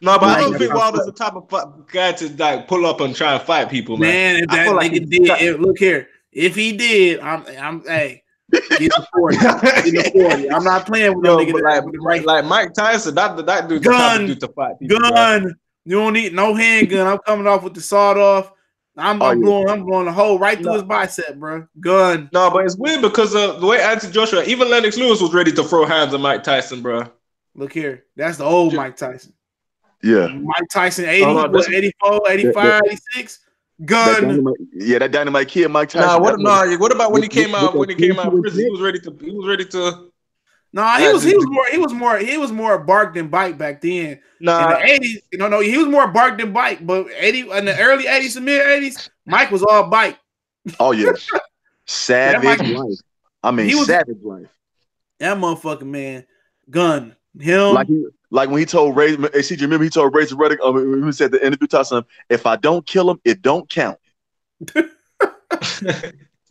No, but I don't think Wilder's the type of guy to like pull up and try and fight people, man. Man, if that nigga did, look here. If he did, I'm hey, get the 40. Get the 40. I'm not playing with no nigga. Like Mike Tyson, that dude's the type of dude to fight people. Gun. Bro. You don't need no handgun. I'm coming off with the sawed off. I'm blowing a hole right through his bicep, bro. Gun. No, but it's weird because of the way Anthony Joshua, even Lennox Lewis was ready to throw hands at Mike Tyson, bro. Look here. That's the old Mike Tyson. Yeah. Mike Tyson, 80, 84, 85, 86. Gun. That Dynamite Kid, Mike Tyson. What about when he came out? When he came out of prison, he was ready to. No, he was more bark than bite back then. Nah. In the 80s, no, he was more bark than bite. But in the early 80s and mid 80s, Mike was all bite. Oh yeah, savage life. I mean, savage life. That motherfucking man, gun him. Like when he told Ray, CJ, remember he told Razor Reddick, he said the interview to him, if I don't kill him, it don't count.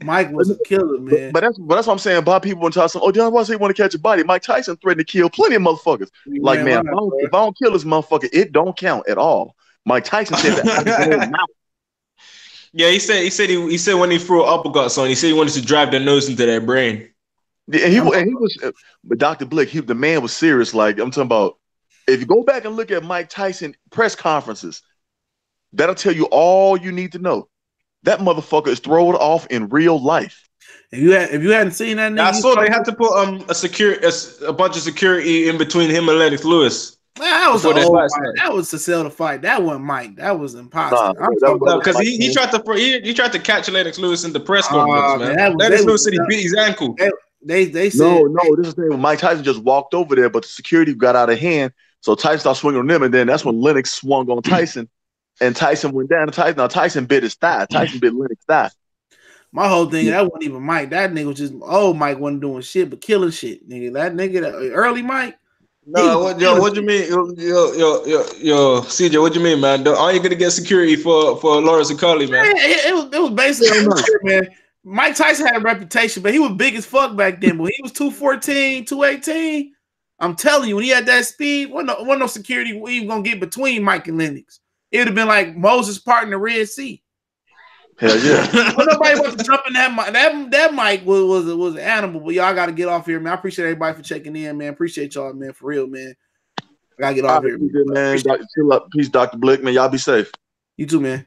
Mike was a killer, man. But that's what I'm saying. Bob, people want to tell him, John Wall said he want to catch a body. Mike Tyson threatened to kill plenty of motherfuckers. Like, man, if I don't kill this motherfucker, it don't count at all. Mike Tyson said that. Yeah, he said when he threw uppercuts on, he said he wanted to drive their nose into their brain. Yeah, and he was, but Dr. Blick, the man was serious. Like, I'm talking about, if you go back and look at Mike Tyson press conferences, that'll tell you all you need to know. That motherfucker is thrown off in real life. If you hadn't seen that, I saw they had to put a bunch of security in between him and Lennox Lewis. That was to sell the fight. That wasn't Mike. That was impossible. Because he tried to catch Lennox Lewis in the press conference, man. Lennox Lewis said he beat his ankle. They said no. This is the thing. Mike Tyson just walked over there, but the security got out of hand. So Tyson started swinging on them, and then that's when Lennox swung on Tyson, and Tyson went down. Tyson bit his thigh. Tyson bit Lennox's thigh. My whole thing, that wasn't even Mike. That nigga was just Mike wasn't doing shit but killing shit, nigga. That nigga, early Mike. No, what you mean? Yo, CJ, what you mean, man? Are you gonna get security for Lawrence and Carly, man? It was basically man. Mike Tyson had a reputation, but he was big as fuck back then. But he was 214, 218. I'm telling you, when he had that speed, wasn't no security even gonna get between Mike and Lennox. It would have been like Moses parting the Red Sea. Hell yeah. But nobody wants to jump in that Mike. That Mike was an animal. But y'all got to get off here, man. I appreciate everybody for checking in, man. Appreciate y'all, man. For real, man. I gotta get off here, man. Chill up. Peace, Dr. Blick, man. Y'all be safe. You too, man.